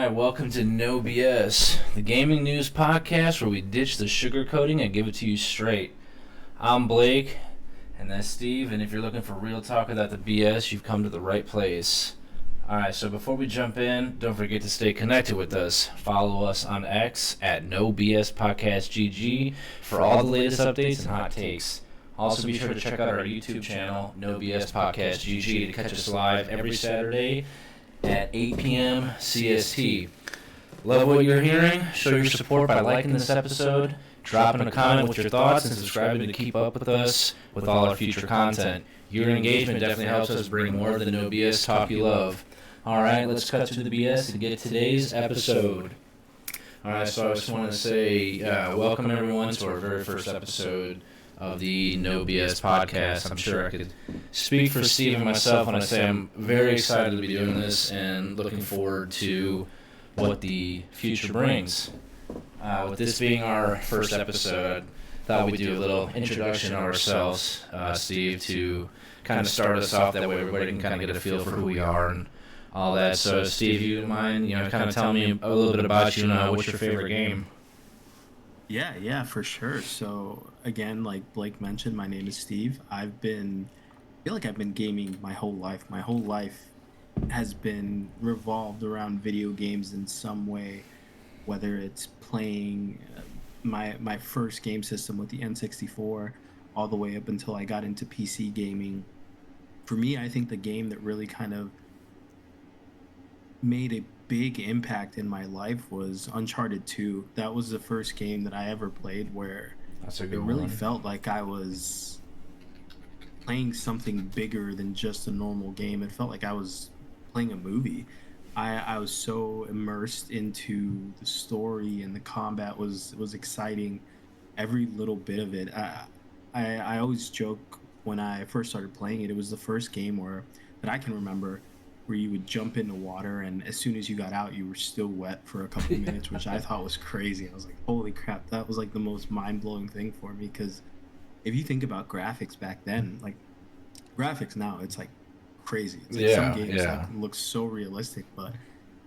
right, welcome to No BS, the gaming news podcast where we ditch the sugarcoating and give it to you straight. I'm Blake, and that's Steve, and if you're looking for real talk without the BS, you've come to the right place. Alright, so before we jump in, don't forget to stay connected with us. Follow us on X at No BS Podcast GG for all the latest updates and hot takes. Also, be sure to check out our YouTube channel, No BS Podcast GG, to catch us live every Saturday at 8 p.m. CST. Love what you're hearing? Show your support by liking this episode, dropping a comment with your thoughts, and subscribing to keep up with us with all our future content. Your engagement definitely helps us bring more of the No BS talk you love. Alright, let's cut to the BS and get today's episode. Alright, so I just want to say welcome everyone to our very first episode of the No BS podcast. I'm sure I could speak for Steve and myself when I say I'm very excited to be doing this and looking forward to what the future brings. With this being our first episode, I thought we'd do a little introduction of ourselves, Steve, to kind of start us off. That way everybody can kind of get a feel for who we are and all that. So, Steve, you mind, kind of tell me a little bit about you and what's your favorite game? Yeah, for sure. So again, like Blake mentioned, my name is Steve. I feel like I've been gaming my whole life. My whole life has been revolved around video games in some way, whether it's playing my first game system with the N64 all the way up until I got into PC gaming. For me, I think the game that really kind of made a big impact in my life was Uncharted 2. That was the first game that I ever played where That's a good it really one. felt like I was playing something bigger than just a normal game. It felt like I was playing a movie. I was so immersed into the story, and the combat was exciting. Every little bit of it. I always joke when I first started playing it. It was the first game that I can remember where you would jump in the water, and as soon as you got out, you were still wet for a couple of minutes, which I thought was crazy. I was like, holy crap, that was like the most mind-blowing thing for me, because if you think about graphics back then, like graphics now, it's like crazy. It's like some games that look so realistic, but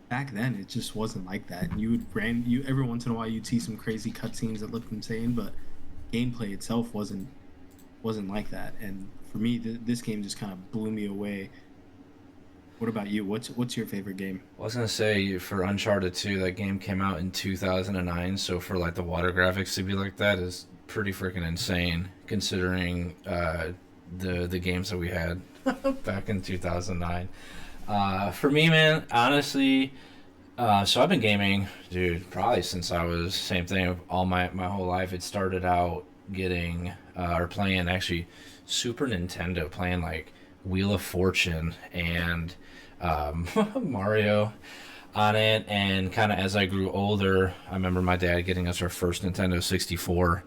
back then it just wasn't like that. And you every once in a while you'd see some crazy cutscenes that looked insane, but gameplay itself wasn't like that. And for me, this game just kind of blew me away. What about you? What's your favorite game? I was gonna say for Uncharted 2, that game came out in 2009, so for like the water graphics to be like that is pretty freaking insane, considering the games that we had back in 2009. For me, man, honestly, so I've been gaming, dude, probably since I was same thing all my whole life. It started out getting or playing actually Super Nintendo, playing like Wheel of Fortune and Mario on it, and kind of as I grew older, I remember my dad getting us our first Nintendo 64,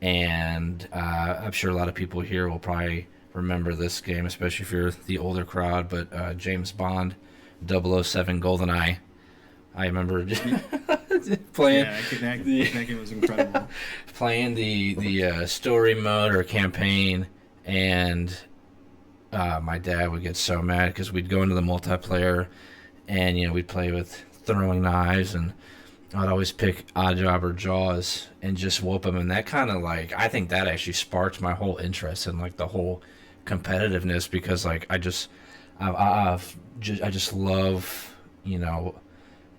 and I'm sure a lot of people here will probably remember this game, especially if you're the older crowd, but James Bond 007 GoldenEye. I remember playing. Yeah, that game was incredible. Playing the story mode or campaign, and my dad would get so mad because we'd go into the multiplayer and we'd play with throwing knives, and I'd always pick Oddjob or Jaws and just whoop them, and that kind of like I think that actually sparked my whole interest in like the whole competitiveness, because like I just love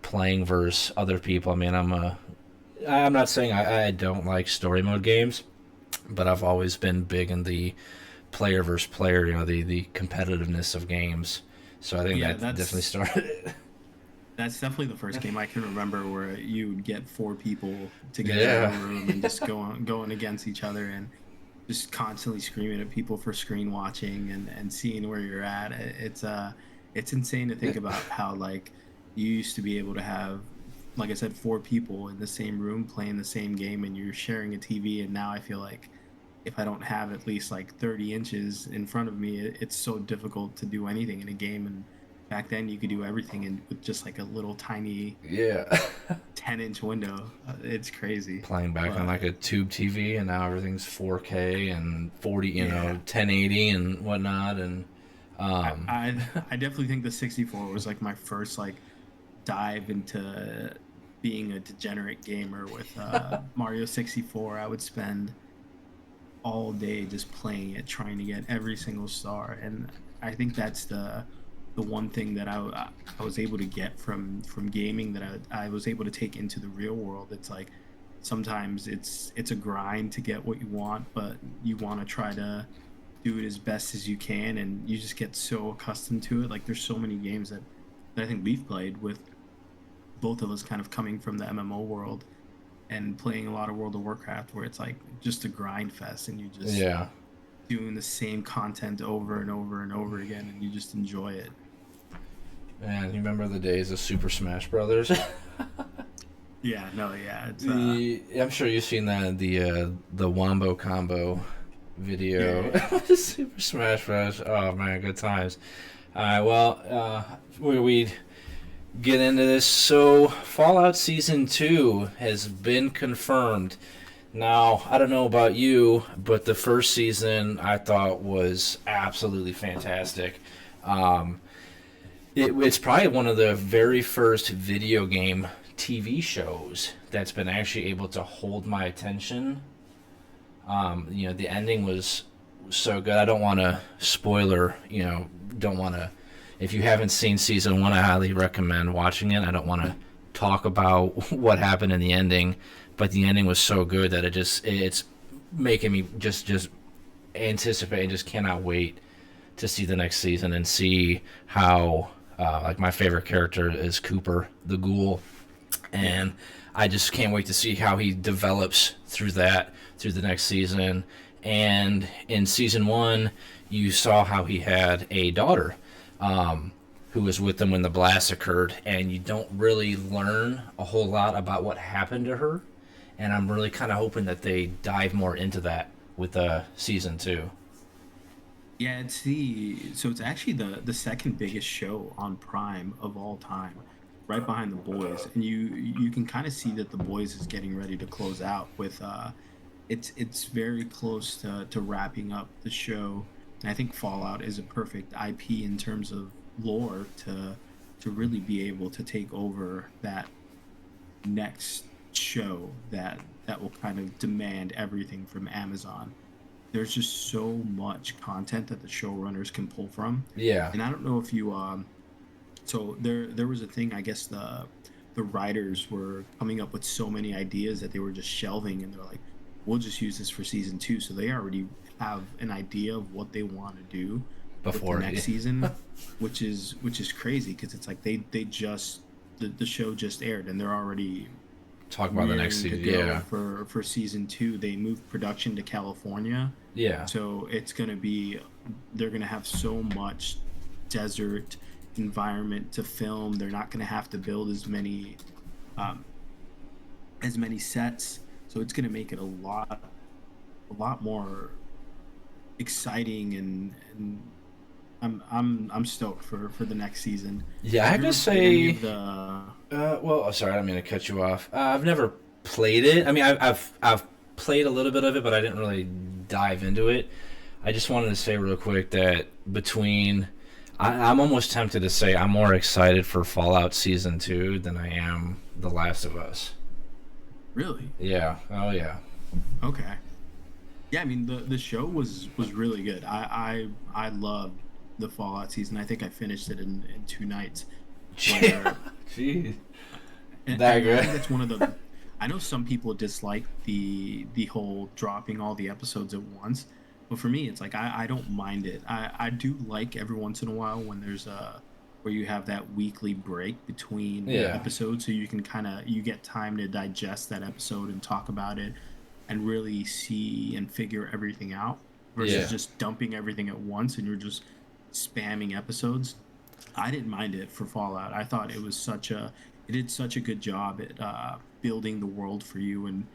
playing versus other people. I mean, I'm not saying I don't like story mode games, but I've always been big in the player versus player, the competitiveness of games. So I think that definitely started it. That's definitely the first game I can remember where you would get four people together in a room and just going against each other and just constantly screaming at people for screen watching and seeing where you're at. It's insane to think about how like you used to be able to have, like I said, four people in the same room playing the same game, and you're sharing a TV, and now I feel like if I don't have at least like 30 inches in front of me, it's so difficult to do anything in a game. And back then you could do everything with just like a little tiny 10-inch window. It's crazy. Playing back on like a tube TV, and now everything's 4K and 40, 1080 and whatnot. And I definitely think the 64 was like my first like dive into being a degenerate gamer with Mario 64. I would spend all day just playing it, trying to get every single star. And I think that's the one thing that I was able to get from gaming that I was able to take into the real world. It's like sometimes it's a grind to get what you want, but you want to try to do it as best as you can, and you just get so accustomed to it. Like there's so many games that I think we've played with both of us kind of coming from the MMO world and playing a lot of World of Warcraft, where it's like just a grind fest, and you just doing the same content over and over and over again, and you just enjoy it. Man, you remember the days of Super Smash Brothers? Yeah, no, yeah. It's, I'm sure you've seen that the Wombo Combo video. Yeah. Super Smash Bros. Oh man, good times. All right, well, we get into this. So, Fallout Season 2 has been confirmed. Now, I don't know about you, but the first season I thought was absolutely fantastic. It's probably one of the very first video game TV shows that's been actually able to hold my attention. The ending was so good. I don't want to spoiler, don't want to. If you haven't seen season 1, I highly recommend watching it. I don't want to talk about what happened in the ending, but the ending was so good that it's making me just anticipate and just cannot wait to see the next season and see how like my favorite character is Cooper the Ghoul, and I just can't wait to see how he develops through the next season. And in season 1, you saw how he had a daughter who was with them when the blast occurred, and you don't really learn a whole lot about what happened to her, and I'm really kind of hoping that they dive more into that with season 2. Yeah, it's actually the second biggest show on Prime of all time, right behind The Boys, and you can kind of see that The Boys is getting ready to close out with it's very close to wrapping up the show. And I think Fallout is a perfect IP in terms of lore to really be able to take over that next show that will kind of demand everything from Amazon. There's just so much content that the showrunners can pull from. Yeah. And I don't know if you so there was a thing, I guess the writers were coming up with so many ideas that they were just shelving, and they're like, we'll just use this for season 2. So they already have an idea of what they want to do before the next season, which is crazy, because it's like they just the show just aired and they're already talk about the next season. For season 2. They moved production to California, so it's gonna be, they're gonna have so much desert environment to film. They're not gonna have to build as many sets, so it's gonna make it a lot more exciting, and I'm stoked for the next season. Yeah, I have to say, well, sorry, I don't mean to cut you off. I've never played it. I mean, I've played a little bit of it, but I didn't really dive into it. I just wanted to say real quick that I'm almost tempted to say I'm more excited for Fallout Season 2 than I am The Last of Us. Really? Yeah. Oh, yeah. Okay. Yeah, I mean, the show was really good. I loved the Fallout season. I think I finished it in 2 nights. Jeez. That good. I think that's one of the. I know some people dislike the whole dropping all the episodes at once, but for me, it's like I don't mind it. I do like every once in a while when there's where you have that weekly break between episodes, so you can you get time to digest that episode and talk about it and really see and figure everything out, versus just dumping everything at once and you're just spamming episodes. I didn't mind it for Fallout. I thought it did such a good job at building the world for you, and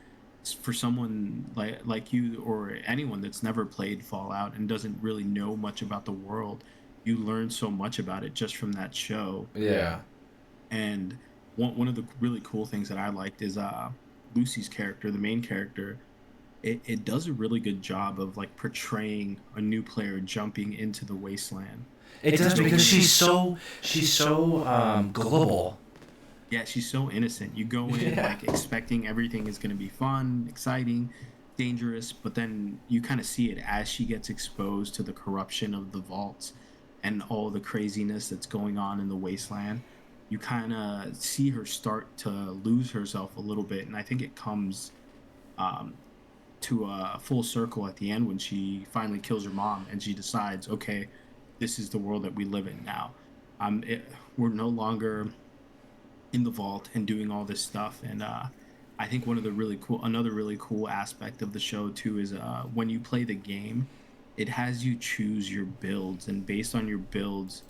for someone like you or anyone that's never played Fallout and doesn't really know much about the world, you learn so much about it just from that show. Yeah. And one of the really cool things that I liked is Lucy's character, the main character. It does a really good job of like portraying a new player jumping into the wasteland. It does, because she's so global. Yeah, she's so innocent. You go in Yeah. like expecting everything is going to be fun, exciting, dangerous, but then you kind of see it as she gets exposed to the corruption of the vaults and all the craziness that's going on in the wasteland. You kind of see her start to lose herself a little bit, and I think it comes um, to a full circle at the end when she finally kills her mom and she decides, okay, this is the world that we live in now. We're no longer in the vault and doing all this stuff. And I think another really cool aspect of the show too is when you play the game, it has you choose your builds, and based on your builds,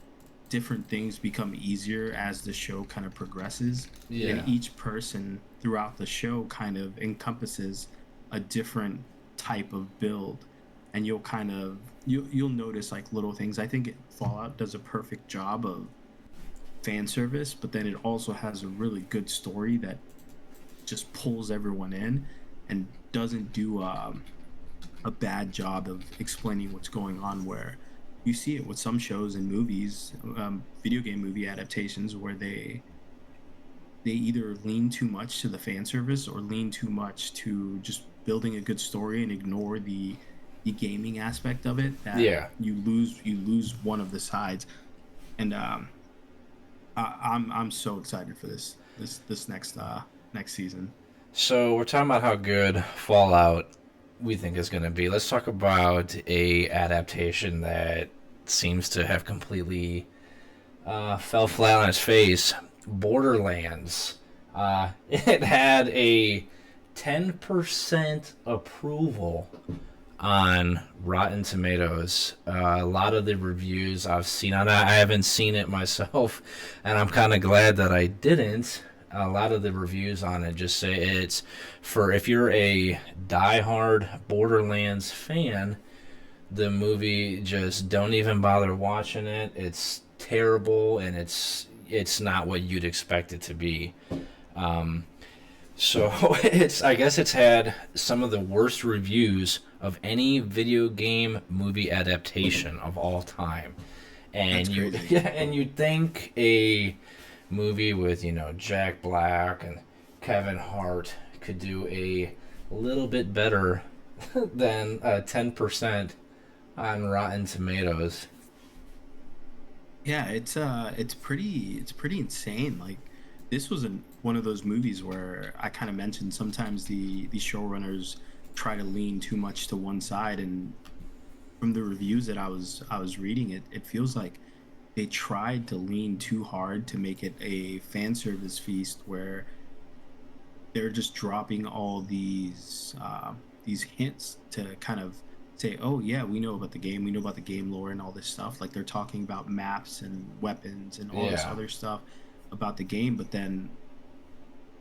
different things become easier as the show kind of progresses. And Yeah. each person throughout the show kind of encompasses a different type of build. And you'll notice like little things. I think Fallout does a perfect job of fan service, but then it also has a really good story that just pulls everyone in and doesn't do a bad job of explaining what's going on. Where you see it with some shows and movies, video game movie adaptations, where they either lean too much to the fan service or lean too much to just building a good story and ignore the gaming aspect of it, that Yeah. you lose one of the sides. And I'm so excited for this next season. So we're talking about how good Fallout we think is going to be. Let's talk about a adaptation that seems to have completely fell flat on its face. Borderlands. It had a 10% approval on Rotten Tomatoes. A lot of the reviews I've seen on that, I haven't seen it myself, and I'm kind of glad that I didn't. A lot of the reviews on it just say it's for if you're a diehard Borderlands fan, the movie just don't even bother watching it. It's terrible and it's not what you'd expect it to be. Um, so it's I guess it's had some of the worst reviews of any video game movie adaptation of all time. And That's you crazy. yeah, and you'd think a movie with, Jack Black and Kevin Hart could do a little bit better than 10% on Rotten Tomatoes. Yeah, it's pretty insane. Like this was one of those movies where I kind of mentioned sometimes the showrunners try to lean too much to one side, and from the reviews that I was reading, it feels like they tried to lean too hard to make it a fan service feast where they're just dropping all these hints to kind of say, oh yeah, we know about the game lore and all this stuff. Like they're talking about maps and weapons and all this Yeah. other stuff about the game, but then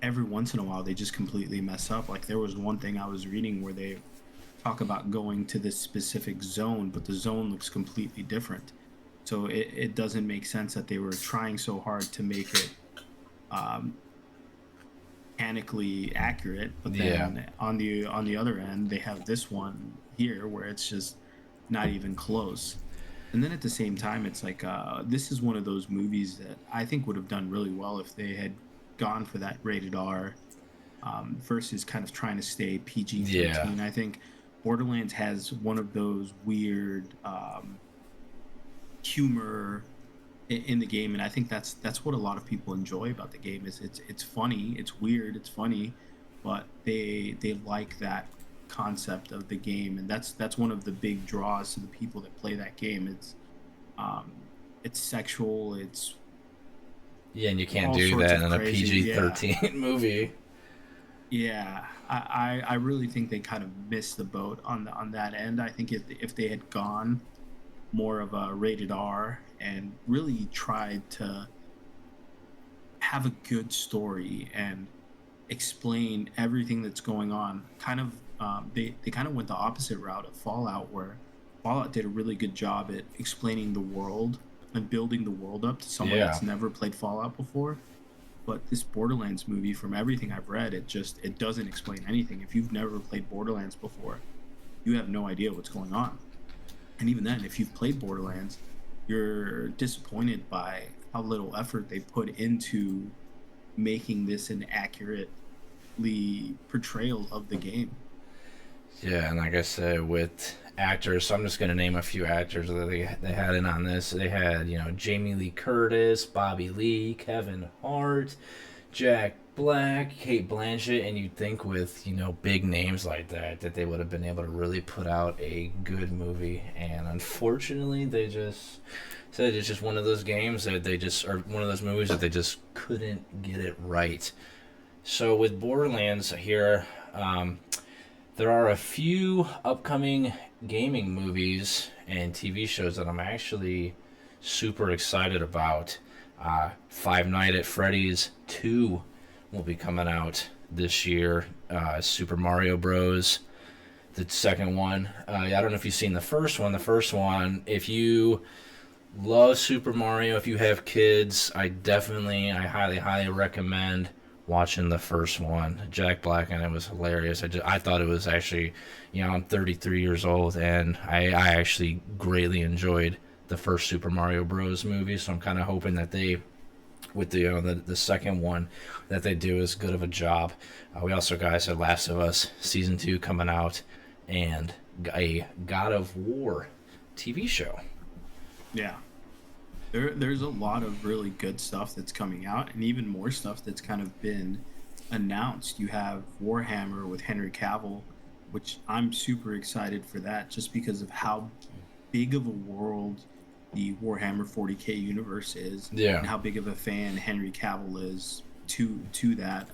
every once in a while they just completely mess up. Like there was one thing I was reading where they talk about going to this specific zone, but the zone looks completely different. So it doesn't make sense that they were trying so hard to make it um, mechanically accurate, but Yeah. then on the other end they have this one here where it's just not even close. And then at the same time, it's like this is one of those movies that I think would have done really well if they had gone for that rated R versus kind of trying to stay PG Yeah. 13. I think Borderlands has one of those weird humor in the game, and I think that's what a lot of people enjoy about the game. Is it's funny, it's weird, it's funny, but they like that concept of the game, and that's one of the big draws to the people that play that game. Um it's sexual, it's Yeah, and you can't all do sorts that of in a crazy. PG Yeah, 13 movie. yeah. I really think they kind of missed the boat on that end. I think if they had gone more of a rated R and really tried to have a good story and explain everything that's going on. Kind of, they kind of went the opposite route of Fallout, where Fallout did a really good job at explaining the world and building the world up to someone Yeah. that's never played Fallout before. But this Borderlands movie, from everything I've read, it doesn't explain anything. If you've never played Borderlands before, you have no idea what's going on. And even then, if you've played Borderlands, you're disappointed by how little effort they put into making this an accurately portrayal of the game. Yeah, and like I said, with actors, so I'm just gonna name a few actors that they had in on this. They had, Jamie Lee Curtis, Bobby Lee, Kevin Hart, Jack Black, Kate Blanchett, and you'd think with, big names like that they would have been able to really put out a good movie. And unfortunately, they just said it's just one of those games that or one of those movies that they just couldn't get it right. So with Borderlands here, there are a few upcoming gaming movies and TV shows that I'm actually super excited about. Five Nights at Freddy's 2 will be coming out this year. Super Mario Bros. The second one. I don't know if you've seen the first one. The first one, if you love Super Mario, if you have kids, I highly, highly recommend watching the first one. Jack Black, and it was hilarious. I thought it was actually, I'm 33 years old, and I actually greatly enjoyed the first Super Mario Bros. Movie, so I'm kind of hoping that they, with the second one, that they do as good of a job. We also got, I said, Last of Us Season 2 coming out, and a God of War TV show. Yeah. There's a lot of really good stuff that's coming out, and even more stuff that's kind of been announced. You have Warhammer with Henry Cavill, which I'm super excited for that, just because of how big of a world the Warhammer 40K universe is, and how big of a fan Henry Cavill is to that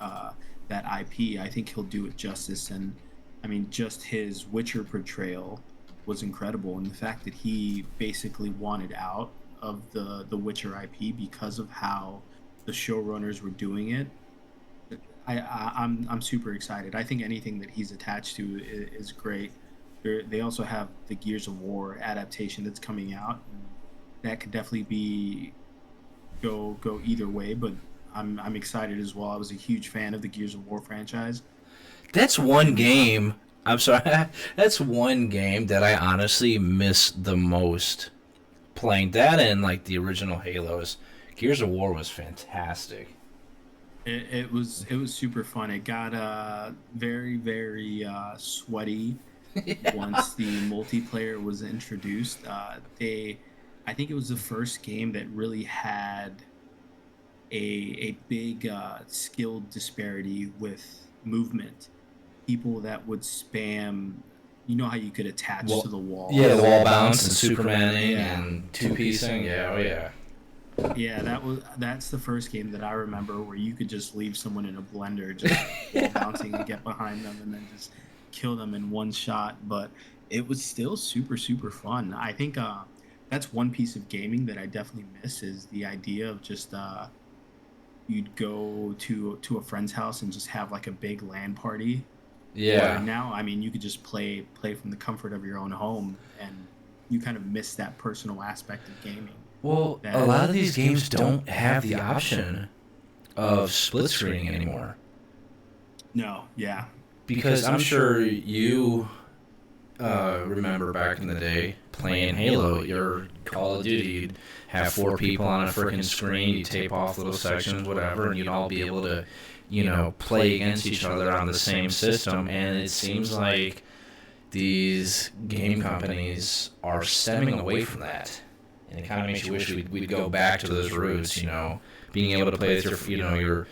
IP. I think he'll do it justice, and I mean, just his Witcher portrayal was incredible, and the fact that he basically wanted out of the Witcher IP because of how the showrunners were doing it. I'm super excited. I think anything that he's attached to is great. They also have the Gears of War adaptation that's coming out. That could definitely go either way, but I'm excited as well. I was a huge fan of the Gears of War franchise. That's one game. I'm sorry. That's one game that I honestly miss the most. Playing that and like the original Halos, Gears of War was fantastic. It was super fun. It got very, very sweaty once the multiplayer was introduced. I think it was the first game that really had a big skill disparity with movement. People that would spam, you know how you could attach to the wall. Yeah, the wall bounce and Supermaning and two-piecing. Yeah, oh yeah. Yeah, that's the first game that I remember where you could just leave someone in a blender, just wall bouncing and get behind them and then just kill them in one shot. But it was still super, super fun. I think that's one piece of gaming that I definitely miss, is the idea of just you'd go to a friend's house and just have like a big LAN party. Yeah. Where now, I mean, you could just play from the comfort of your own home, and you kind of miss that personal aspect of gaming. Well, a lot of these games don't have the option of split screening anymore. No, yeah. Because I'm sure you remember back in the day playing Halo, your Call of Duty, you'd have 4 people on a freaking screen, you tape off little sections, whatever, and you'd all be able to play against each other on the same system. And it seems like these game companies are stemming away from that. And it kind of makes you wish we'd go back to those roots, being able to play with your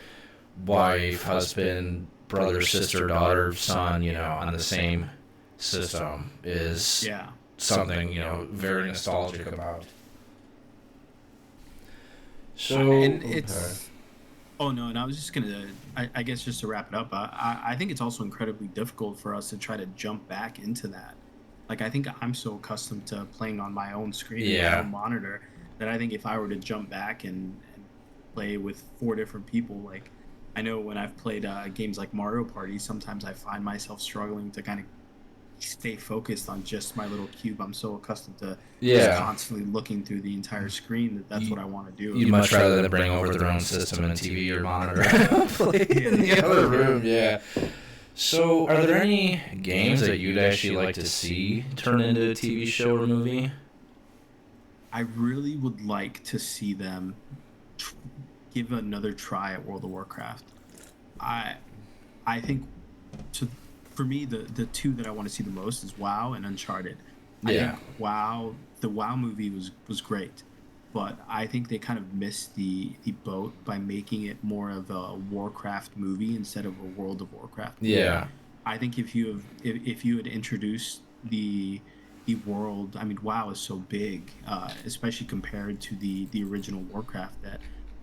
wife, husband, brother, sister, daughter, son, on the same system is something, very nostalgic about. So, and it's... Oh, no, and I was just going to, I guess just to wrap it up, I think it's also incredibly difficult for us to try to jump back into that. Like, I think I'm so accustomed to playing on my own screen and my own monitor that I think if I were to jump back and play with 4 different people, like, I know when I've played games like Mario Party, sometimes I find myself struggling to kind of stay focused on just my little cube. I'm so accustomed to just constantly looking through the entire screen that's what I want to do. You'd much rather than bring over their own system and TV or monitor play in the other room. Yeah. So, are there any games that you'd actually like to see turn into a TV show or movie? I really would like to see them give another try at World of Warcraft. I I think to for me the two that I want to see the most is WoW and Uncharted. I think Yeah. the WoW movie was great, but I think they kind of missed the boat by making it more of a Warcraft movie instead of a World of Warcraft movie. Yeah. I think if you had introduced the world, I mean, WoW is so big, especially compared to the original Warcraft, that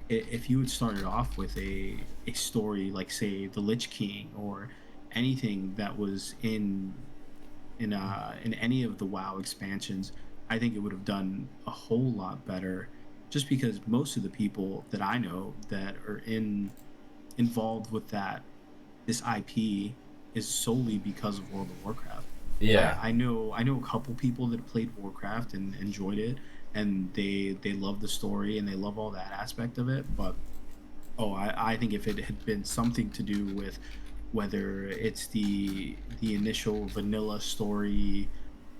if you had started off with a story like, say, the Lich King, or anything that was in any of the WoW expansions, I think it would have done a whole lot better. Just because most of the people that I know that are involved with this IP is solely because of World of Warcraft. Yeah. I know a couple people that played Warcraft and enjoyed it, and they love the story and they love all that aspect of it. But I think if it had been something to do with whether it's the initial vanilla story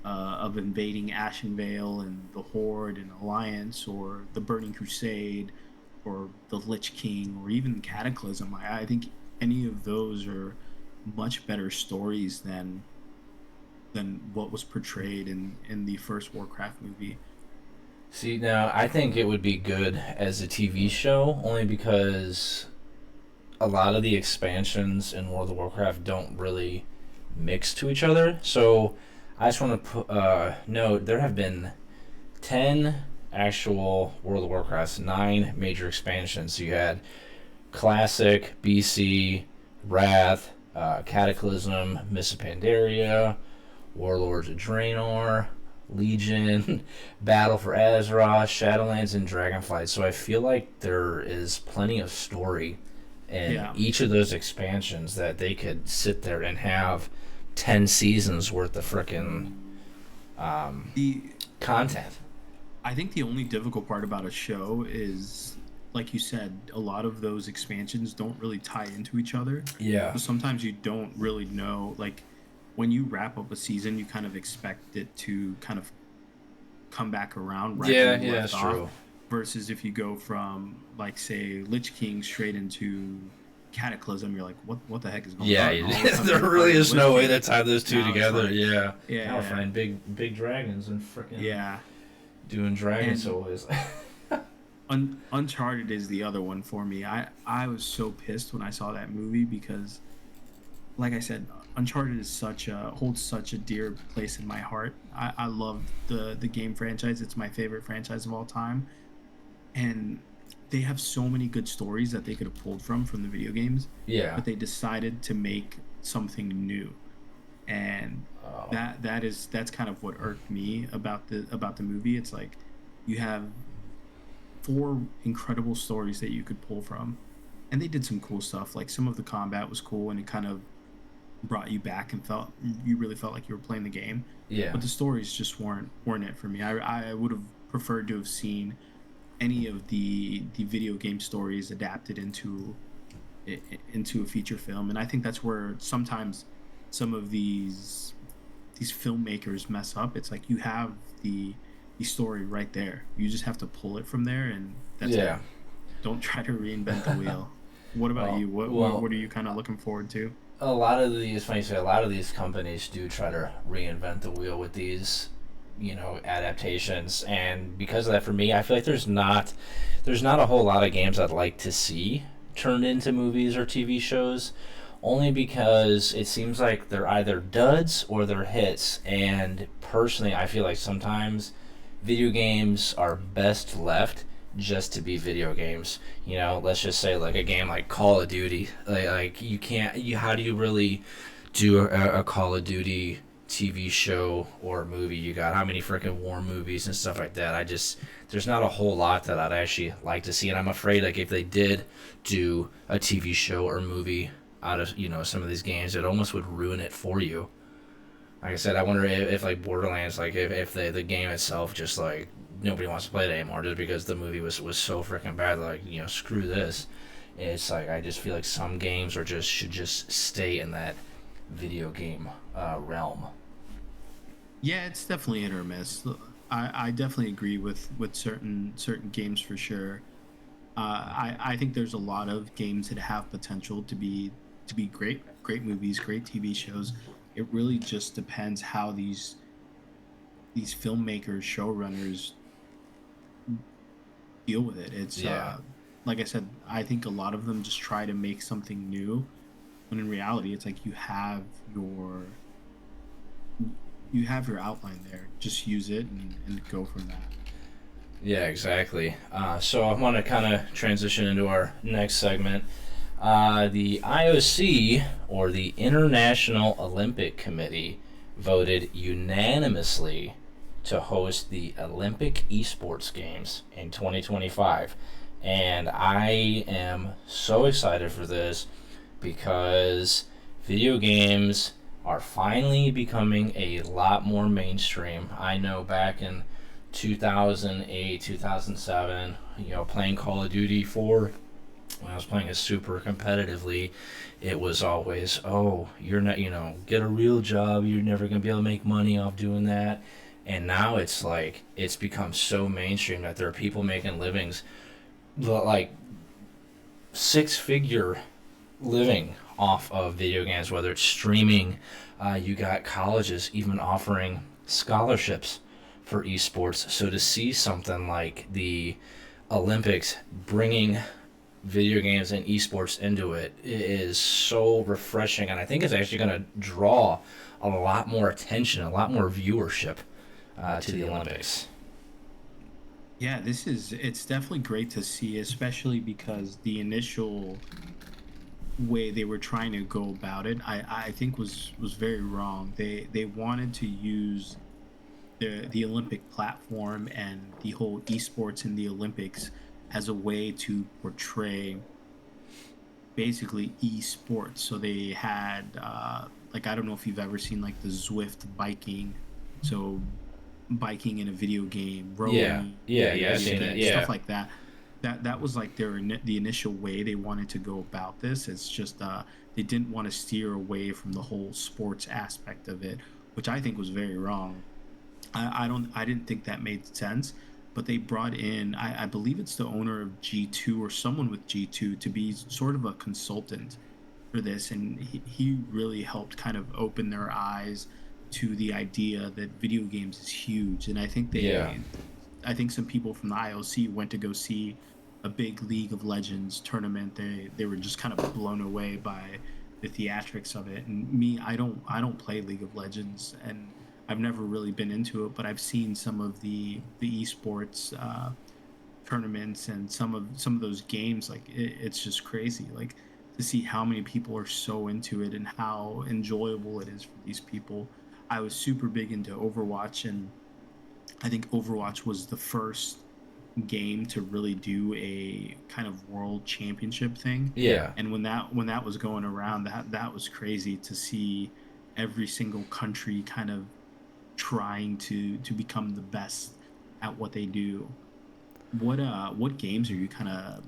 of invading Ashenvale and the Horde and Alliance, or the Burning Crusade, or the Lich King, or even Cataclysm, I think any of those are much better stories than what was portrayed in the first Warcraft movie. See, now I think it would be good as a TV show only because a lot of the expansions in World of Warcraft don't really mix to each other. So I just want to note there have been 10 actual World of Warcrafts, 9 major expansions. So you had Classic, BC, Wrath, Cataclysm, Mists of Pandaria, Warlords of Draenor, Legion, Battle for Azeroth, Shadowlands, and Dragonflight. So I feel like there is plenty of story in Yeah. each of those expansions that they could sit there and have 10 seasons worth of frickin' The content. I think the only difficult part about a show is, like you said, a lot of those expansions don't really tie into each other. Yeah. So sometimes you don't really know, like, when you wrap up a season, you kind of expect it to kind of come back around right where Yeah, you yeah, left that's off. true. Versus if you go from, like, say, Lich King straight into Cataclysm, you're like, what the heck is going Yeah, on? And all of a sudden there you're really fighting is Lich no way King. to tie those two Now it's together. like, Yeah. Now we're yeah, finding big dragons and frickin' yeah. doing dragon And souls. Uncharted is the other one for me. I was so pissed when I saw that movie because, like I said, Uncharted is holds such a dear place in my heart. I love the game franchise. It's my favorite franchise of all time, and they have so many good stories that they could have pulled from the video games, Yeah. but they decided to make something new, and Oh. that's kind of what irked me about the movie. It's like you have four incredible stories that you could pull from, and they did some cool stuff. Like, some of the combat was cool, and it kind of brought you back and you really felt like you were playing the game. Yeah. But the stories just weren't it for me. I would have preferred to have seen any of the video game stories adapted into a feature film. And I think that's where sometimes some of these filmmakers mess up. It's like you have the story right there. You just have to pull it from there, and that's it. Yeah. Don't try to reinvent the wheel. What about you? What are you kind of looking forward to? A lot of these, funny you say, a lot of these companies do try to reinvent the wheel with these, adaptations, and because of that, for me, I feel like there's not a whole lot of games I'd like to see turned into movies or TV shows, only because it seems like they're either duds or they're hits, and personally, I feel like sometimes video games are best left just to be video games. Let's just say like a game like Call of Duty. Like you can't. How do you really do a Call of Duty TV show or movie? You got how many freaking war movies and stuff like that. There's not a whole lot that I'd actually like to see, and I'm afraid like if they did do a TV show or movie out of some of these games, it almost would ruin it for you. Like I said, I wonder if like Borderlands, like if the game itself just like nobody wants to play it anymore just because the movie was so freaking bad. Like screw this. It's like I just feel like some games should just stay in that video game realm. Yeah, it's definitely hit or miss. I definitely agree with certain games for sure. I think there's a lot of games that have potential to be great movies, great TV shows. It really just depends how these filmmakers, showrunners deal with it. It's Yeah. like I said, I think a lot of them just try to make something new, when in reality, it's like you have your outline there. Just use it and go from that. Yeah, exactly. So I want to kind of transition into our next segment. The IOC, or the International Olympic Committee, voted unanimously to host the Olympic Esports Games in 2025. And I am so excited for this because video games are finally becoming a lot more mainstream. I know back in 2008, 2007, playing Call of Duty 4, when I was playing it super competitively, it was always, oh, you're not, get a real job. You're never going to be able to make money off doing that. And now it's like, it's become so mainstream that there are people making livings, like six-figure living off of video games, whether it's streaming. You got colleges even offering scholarships for esports. So to see something like the Olympics bringing video games and esports into it is so refreshing, and I think it's actually going to draw a lot more attention, a lot more viewership to the Olympics. Yeah, it's definitely great to see, especially because the initial way they were trying to go about it, I think was very wrong. They wanted to use the Olympic platform and the whole esports in the Olympics as a way to portray basically esports. So they had like, I don't know if you've ever seen like the Zwift biking, so biking in a video game, Yeah, rowing yeah, in a yeah, I've video seen it. game, Yeah, stuff like that. That was like the initial way they wanted to go about this. It's just they didn't want to steer away from the whole sports aspect of it, which I think was very wrong. I didn't think that made sense, but they brought in, I believe it's the owner of G2 or someone with G2 to be sort of a consultant for this, and he really helped kind of open their eyes to the idea that video games is huge. And yeah, I think some people from the IOC went to go see a big League of Legends tournament. They were just kind of blown away by the theatrics of it. And me, I don't play League of Legends, and I've never really been into it, but I've seen some of the esports tournaments and some of those games. Like it's just crazy. Like to see how many people are so into it and how enjoyable it is for these people. I was super big into Overwatch, and I think Overwatch was the first game to really do a kind of world championship thing. yeah. And when that was going around, that was crazy to see every single country kind of trying to become the best at what they do. What games are you kind of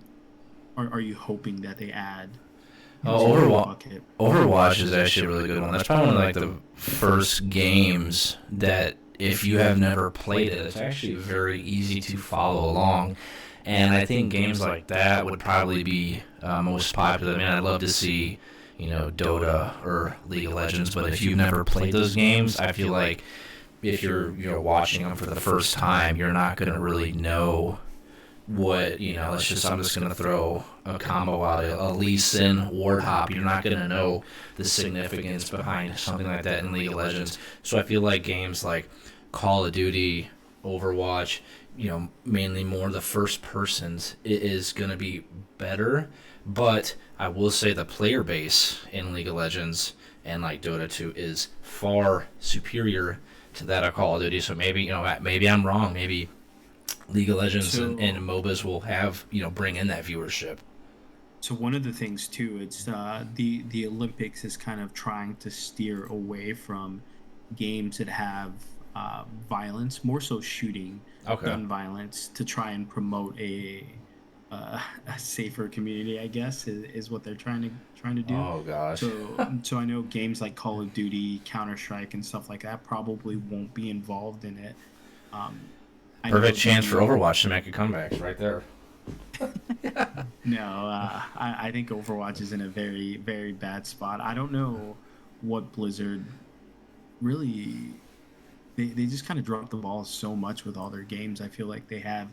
are you hoping that they add into that Overwatch. bucket? Overwatch is actually a really good one. That's probably one of like the first games that if you have never played it, it's actually very easy to follow along. And I think games like that would probably be most popular. I mean, I'd love to see, Dota or League of Legends, but if you've never played those games, I feel like if you're watching them for the first time, you're not going to really know what, I'm just going to throw a combo out, a Lee Sin Ward Hop. You're not going to know the significance behind something like that in League of Legends. So I feel like games like Call of Duty, Overwatch, mainly more the first persons, it is going to be better. But I will say the player base in League of Legends and like Dota 2 is far superior to that of Call of Duty. So maybe I'm wrong. Maybe League of Legends and So MOBAs will have, bring in that viewership. so one of the things too, it's the Olympics is kind of trying to steer away from games that have violence, more so shooting, Okay. gun violence, to try and promote a safer community. I guess is what they're trying to do. Oh gosh. So I know games like Call of Duty, Counter Strike, and stuff like that probably won't be involved in it. Um, I know Perfect chance for the Overwatch to make a comeback right there. No, I think Overwatch is in a very, very bad spot. I don't know what Blizzard really. They just kind of drop the ball so much with all their games. I feel like they have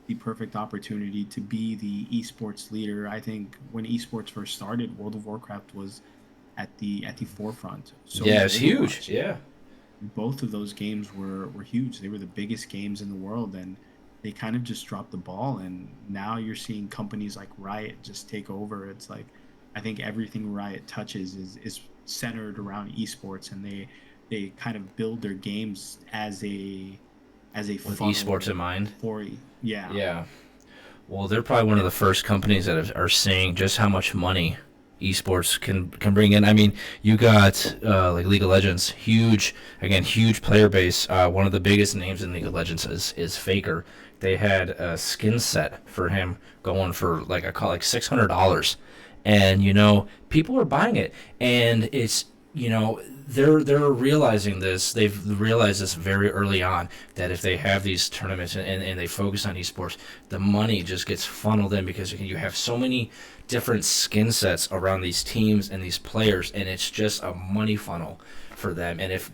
the perfect opportunity to be the esports leader. I think when esports first started, World of Warcraft was at the forefront. So Yeah, was it's huge. Overwatch. Yeah. Both of those games were huge. They were the biggest games in the world, and they kind of just dropped the ball. And now you're seeing companies like Riot just take over. It's like I think everything Riot touches is centered around esports, and they kind of build their games as a With esports funnel in mind. for yeah. Yeah. Well, they're probably one of the first companies that are seeing just how much money esports can bring in. I mean, you got like League of Legends, huge player base. One of the biggest names in League of Legends is Faker. They had a skin set for him going for like I call like $600, and people are buying it, and it's they're realizing this. They've realized this very early on that if they have these tournaments and they focus on esports, the money just gets funneled in because you have so many different skin sets around these teams and these players, and it's just a money funnel for them. And if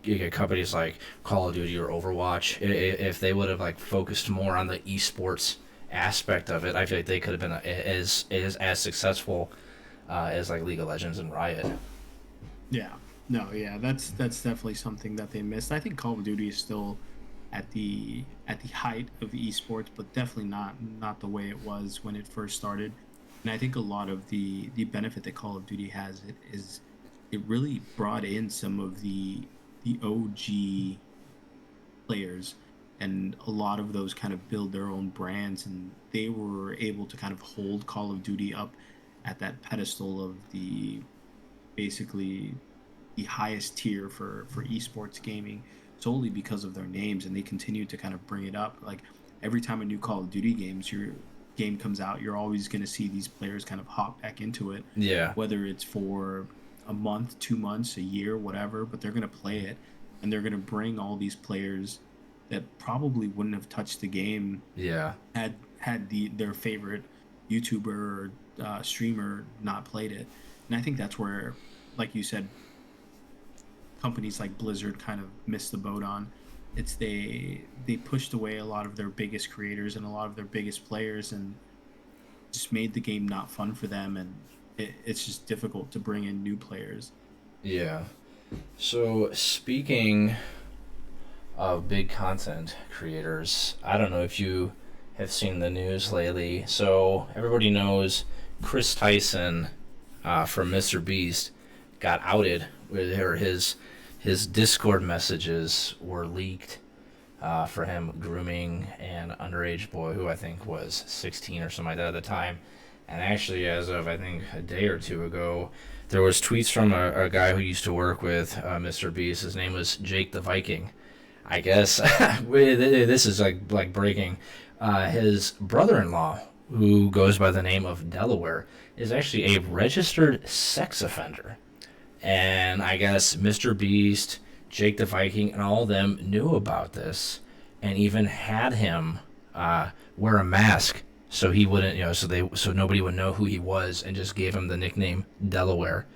you get companies like Call of Duty or Overwatch, if they would have like focused more on the esports aspect of it, I feel like they could have been as successful as like League of Legends and Riot. Yeah. No, yeah, that's definitely something that they missed. I think Call of Duty is still at the height of esports, but definitely not the way it was when it first started. And I think a lot of the benefit that Call of Duty has is it really brought in some of the OG players, and a lot of those kind of build their own brands, and they were able to kind of hold Call of Duty up at that pedestal of the basically the highest tier for esports gaming solely because of their names, and they continue to kind of bring it up. Like every time a new Call of Duty game comes out, you're always going to see these players kind of hop back into it, Yeah. whether it's for a month, 2 months, a year, whatever, but they're going to play it, and they're going to bring all these players that probably wouldn't have touched the game Yeah. had their favorite YouTuber or streamer not played it. And I think that's where, like you said, companies like Blizzard kind of missed the boat on. It's they pushed away a lot of their biggest creators and a lot of their biggest players, and just made the game not fun for them, and it's just difficult to bring in new players. Yeah. So speaking of big content creators, I don't know if you have seen the news lately. So everybody knows Chris Tyson from Mr. Beast got outed, where his Discord messages were leaked for him grooming an underage boy who I think was 16 or something like that at the time. And actually, as of I think a day or two ago, there was tweets from a guy who used to work with Mr. Beast. His name was Jake the Viking. I guess this is like breaking. His brother-in-law, who goes by the name of Delaware, is actually a registered sex offender. And I guess Mr. Beast, Jake the Viking, and all of them knew about this, and even had him wear a mask so he wouldn't, so nobody would know who he was, and just gave him the nickname Delaware.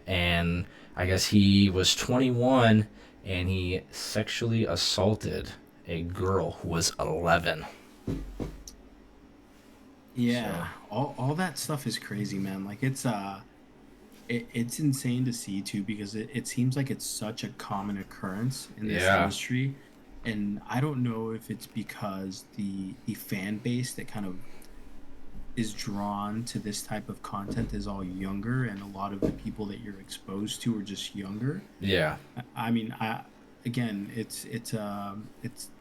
And I guess he was 21, and he sexually assaulted a girl who was 11. Yeah, So all that stuff is crazy, man. Like it's insane to see too, because it seems like it's such a common occurrence in this yeah, industry. And I don't know if it's because the fan base that kind of is drawn to this type of content is all younger, and a lot of the people that you're exposed to are just younger. yeah, I mean, I again, it's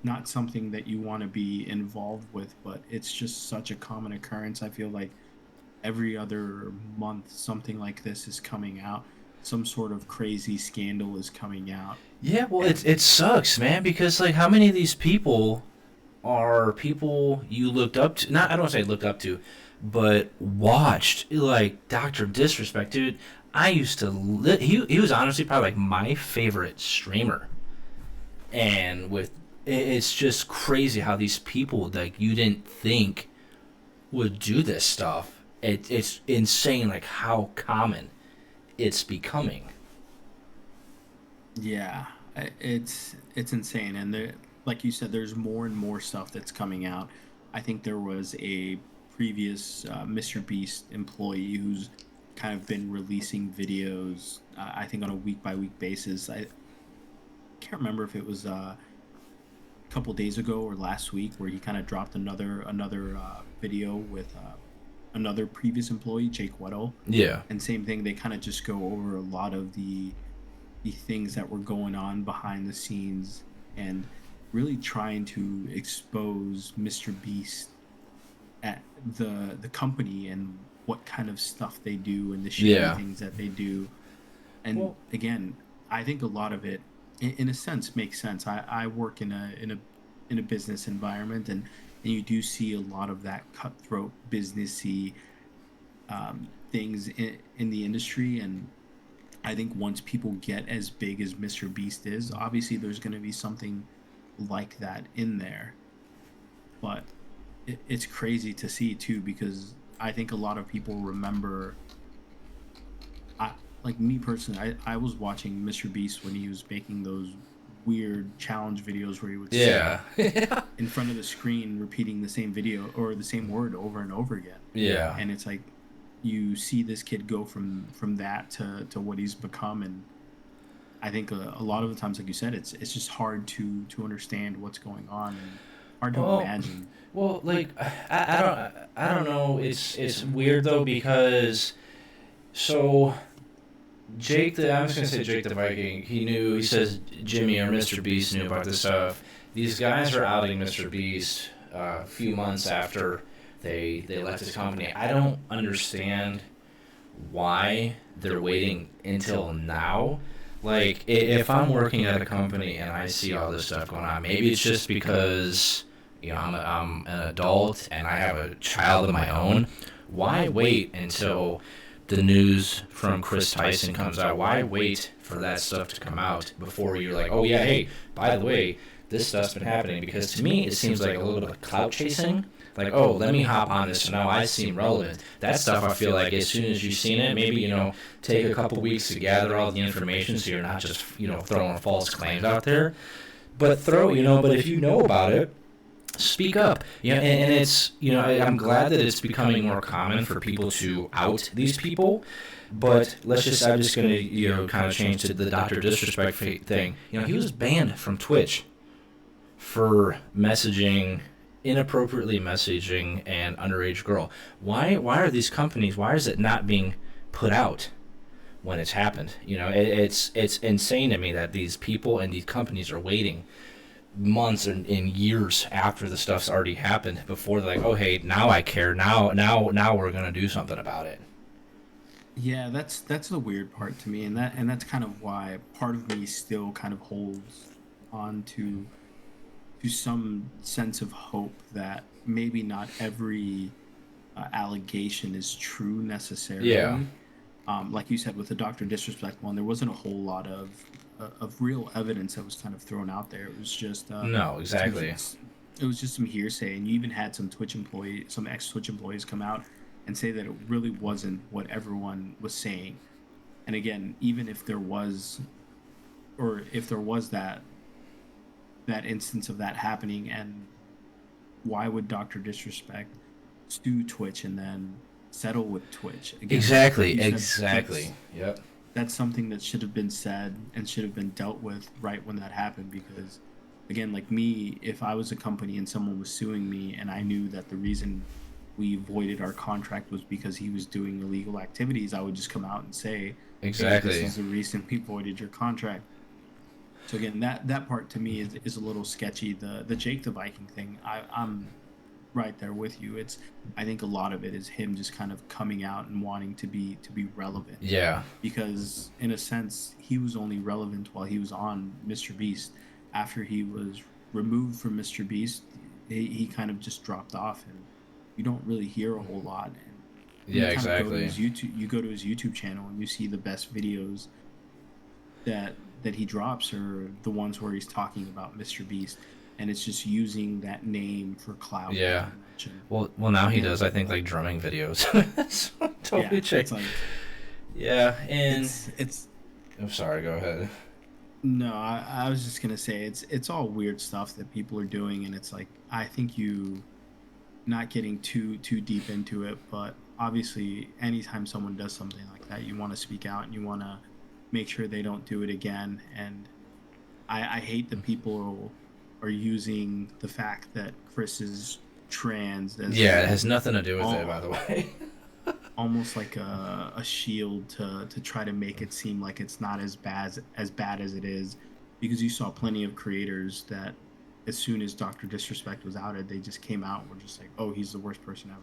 not something that you want to be involved with, but it's just such a common occurrence. I feel like every other month something like this is coming out. Some sort of crazy scandal is coming out, yeah. Well, and it sucks, man, because like how many of these people are people you looked up to? Not I don't want to say looked up to, but watched like Doctor Disrespect, dude. I used to he was honestly probably like my favorite streamer, and with it's just crazy how these people like you didn't think would do this stuff. It's insane, like how common it's becoming. Yeah, it's insane, and there, like you said, there's more and more stuff that's coming out. I think there was a previous Mr. Beast employee who's kind of been releasing videos. I think on a week by week basis. I can't remember if it was a couple days ago or last week where he kind of dropped another video with another previous employee, Jake Weddle, Yeah. and same thing. They kind of just go over a lot of the things that were going on behind the scenes and really trying to expose Mr. Beast at the company and what kind of stuff they do and the shady Yeah. things that they do. And Well, again, I think a lot of it, in a sense, makes sense. I work in a business environment, and you do see a lot of that cutthroat businessy things in the industry. And I think once people get as big as Mr. Beast is, obviously there's going to be something like that in there. But it's crazy to see too, because I think a lot of people remember. I like me personally. I was watching Mr. Beast when he was making those weird challenge videos where he would sit yeah. in front of the screen repeating the same video or the same word over and over again. Yeah. And it's like you see this kid go from that to what he's become. And I think a lot of the times, like you said, it's just hard to understand what's going on and hard to Well, imagine. well, like I don't know. It's weird though because so I'm just gonna say Jake the Viking. He knew. He says Jimmy or Mr. Beast knew about this stuff. These guys are outing Mr. Beast a few months after they left his company. I don't understand why they're waiting until now. Like, if I'm working at a company and I see all this stuff going on, maybe it's just because, I'm an adult and I have a child of my own. Why wait until the news from Chris Tyson comes out? Why wait for that stuff to come out before you're like, oh, yeah, hey, by the way, this stuff's been happening? Because to me, it seems like a little bit of clout chasing. Like, oh, let me hop on this, so now I seem relevant. That stuff, I feel like, as soon as you've seen it, maybe, take a couple weeks to gather all the information so you're not just, throwing false claims out there. But but if you know about it, speak up. And it's, I'm glad that it's becoming more common for people to out these people. But I'm just going to, kind of change to the Dr. Disrespect thing. He was banned from Twitch for inappropriately messaging an underage girl. Why are these companies, why is it not being put out when it's happened? It's insane to me that these people and these companies are waiting months and years after the stuff's already happened before they're like, oh hey, now I care, now we're gonna do something about it. Yeah, that's the weird part to me, and that's kind of why part of me still kind of holds on to some sense of hope that maybe not every allegation is true Yeah. necessarily. Like you said, with the Doctor Disrespect one, there wasn't a whole lot of real evidence that was kind of thrown out there. It was just No, some, exactly. it was just some hearsay, and you even had some ex-Twitch employees come out and say that it really wasn't what everyone was saying. And again, even if there was, or if there was that instance of that happening, and why would Dr. Disrespect sue Twitch and then settle with Twitch? Again, Exactly, you said exactly. Yep. that's something that should have been said and should have been dealt with right when that happened. Because again, like me, if I was a company and someone was suing me and I knew that the reason we voided our contract was because he was doing illegal activities, I would just come out and say, hey, this Exactly. is the reason we voided your contract. So again, that part to me is a little sketchy. The Jake the Viking thing, I'm right there with you. It's, I think a lot of it is him just kind of coming out and wanting to be relevant. Yeah. Because in a sense, he was only relevant while he was on Mr. Beast. After he was removed from Mr. Beast, he kind of just dropped off, and you don't really hear a whole lot. And when Yeah, you kind of go to exactly. his YouTube, you go to his YouTube channel and you see the best videos that he drops are the ones where he's talking about Mr. Beast, and it's just using that name for clout. Yeah. much. And Well, now he and does. I think like drumming videos. So totally yeah, check. it's like Yeah, and it's I'm sorry. Go ahead. no, I was just gonna say it's all weird stuff that people are doing, and it's like I think you not getting too deep into it, but obviously anytime someone does something like that, you want to speak out and you want to make sure they don't do it again. And I hate that people are using the fact that Chris is trans Yeah, as it has nothing to do with it, by all, the way. almost like a shield to try to make it seem like it's not as bad as it is, because you saw plenty of creators that as soon as Dr. Disrespect was outed, they just came out and were just like, oh, he's the worst person ever.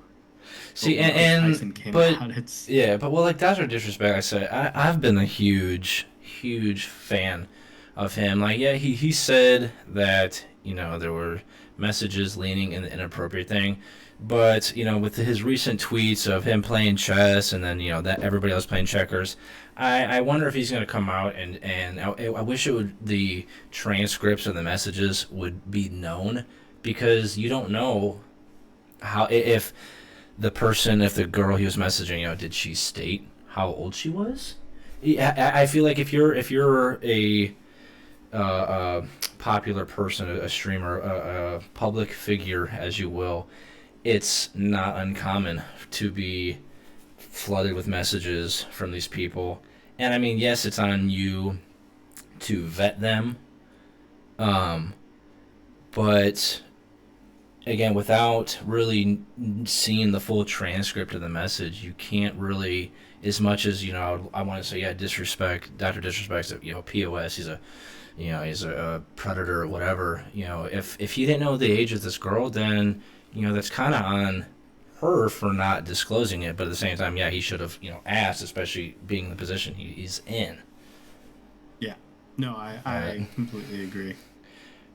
But See, when Mike Tyson came but out, it's yeah, but well, like that's our disrespect. I say I've been a huge fan of him. Like, yeah, he said that there were messages leaning in the inappropriate thing, but with his recent tweets of him playing chess and then that everybody else playing checkers, I wonder if he's gonna come out and I wish the transcripts of the messages would be known, because you don't know how if the girl he was messaging, did she state how old she was? Yeah, I feel like if you're a popular person, a streamer, a public figure, as you will, it's not uncommon to be flooded with messages from these people. And I mean, yes, it's on you to vet them, um, but again, without really seeing the full transcript of the message, you can't really, as much as I want to say, yeah, disrespect, Dr. Disrespect's POS. He's a predator or whatever. If he didn't know the age of this girl, then that's kind of on her for not disclosing it. But at the same time, yeah, he should have asked, especially being in the position he's in. yeah. No, I completely agree.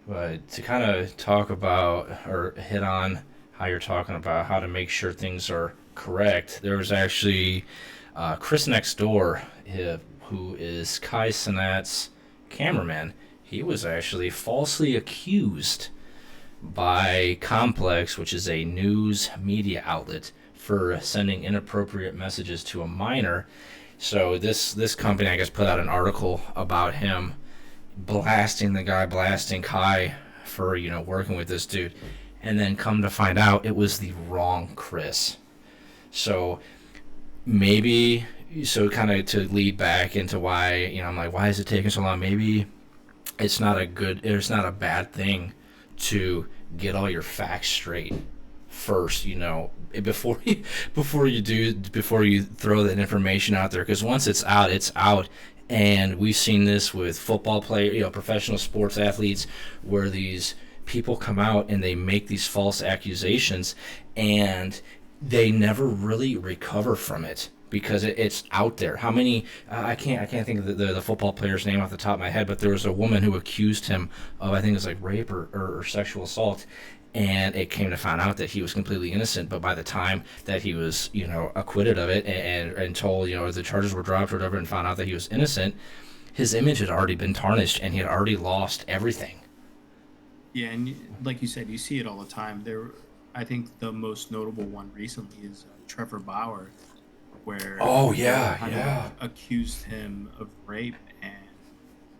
But to kind of talk about or hit on how you're talking about how to make sure things are correct, there was actually Chris next door, who is Kai Cenat's cameraman. He was actually falsely accused by Complex, which is a news media outlet, for sending inappropriate messages to a minor. So this company, I guess, put out an article about him blasting the guy, blasting Kai for working with this dude, and then come to find out it was the wrong Chris. So maybe, kind of to lead back into why I'm like, why is it taking so long? Maybe it's not a bad thing to get all your facts straight first, before you throw that information out there, because once it's out, it's out. And we've seen this with football players, professional sports athletes, where these people come out and they make these false accusations, and they never really recover from it because it's out there. How many? I can't think of the football player's name off the top of my head, but there was a woman who accused him of, I think it was like rape or sexual assault, and it came to find out that he was completely innocent. But by the time that he was acquitted of it and told the charges were dropped or whatever, and found out that he was innocent, his image had already been tarnished and he had already lost everything. Yeah, and like you said, you see it all the time. I think the most notable one recently is Trevor Bauer, where Oh yeah, kind yeah. of accused him of rape, and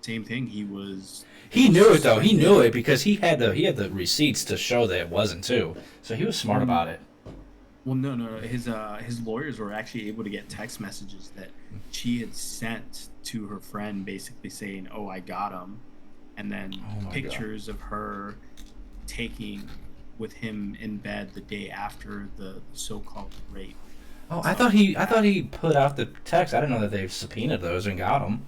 same thing. He knew it though. He knew it because he had the receipts to show that it wasn't too. So he was smart about it. Well, no. His lawyers were actually able to get text messages that she had sent to her friend, basically saying, "Oh, I got him," and then Oh my pictures of her taking with him in bed the day after the so-called rape. Oh, I So thought he put out the text. I didn't know that they subpoenaed those and got them.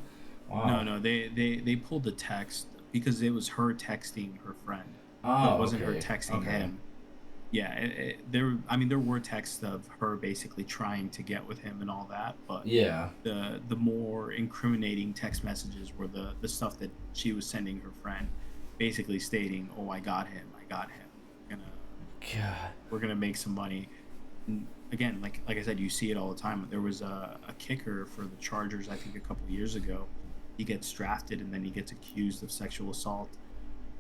Wow. no, they pulled the text because it was her texting her friend. So it Oh, wasn't her okay. texting Okay. him. Yeah, there were texts of her basically trying to get with him and all that, but Yeah. the more incriminating text messages were the stuff that she was sending her friend, basically stating, "Oh, I got him. We're gonna God. we're gonna make some money." And again, like I said, you see it all the time. There was a kicker for the Chargers, I think, a couple years ago. He gets drafted and then he gets accused of sexual assault.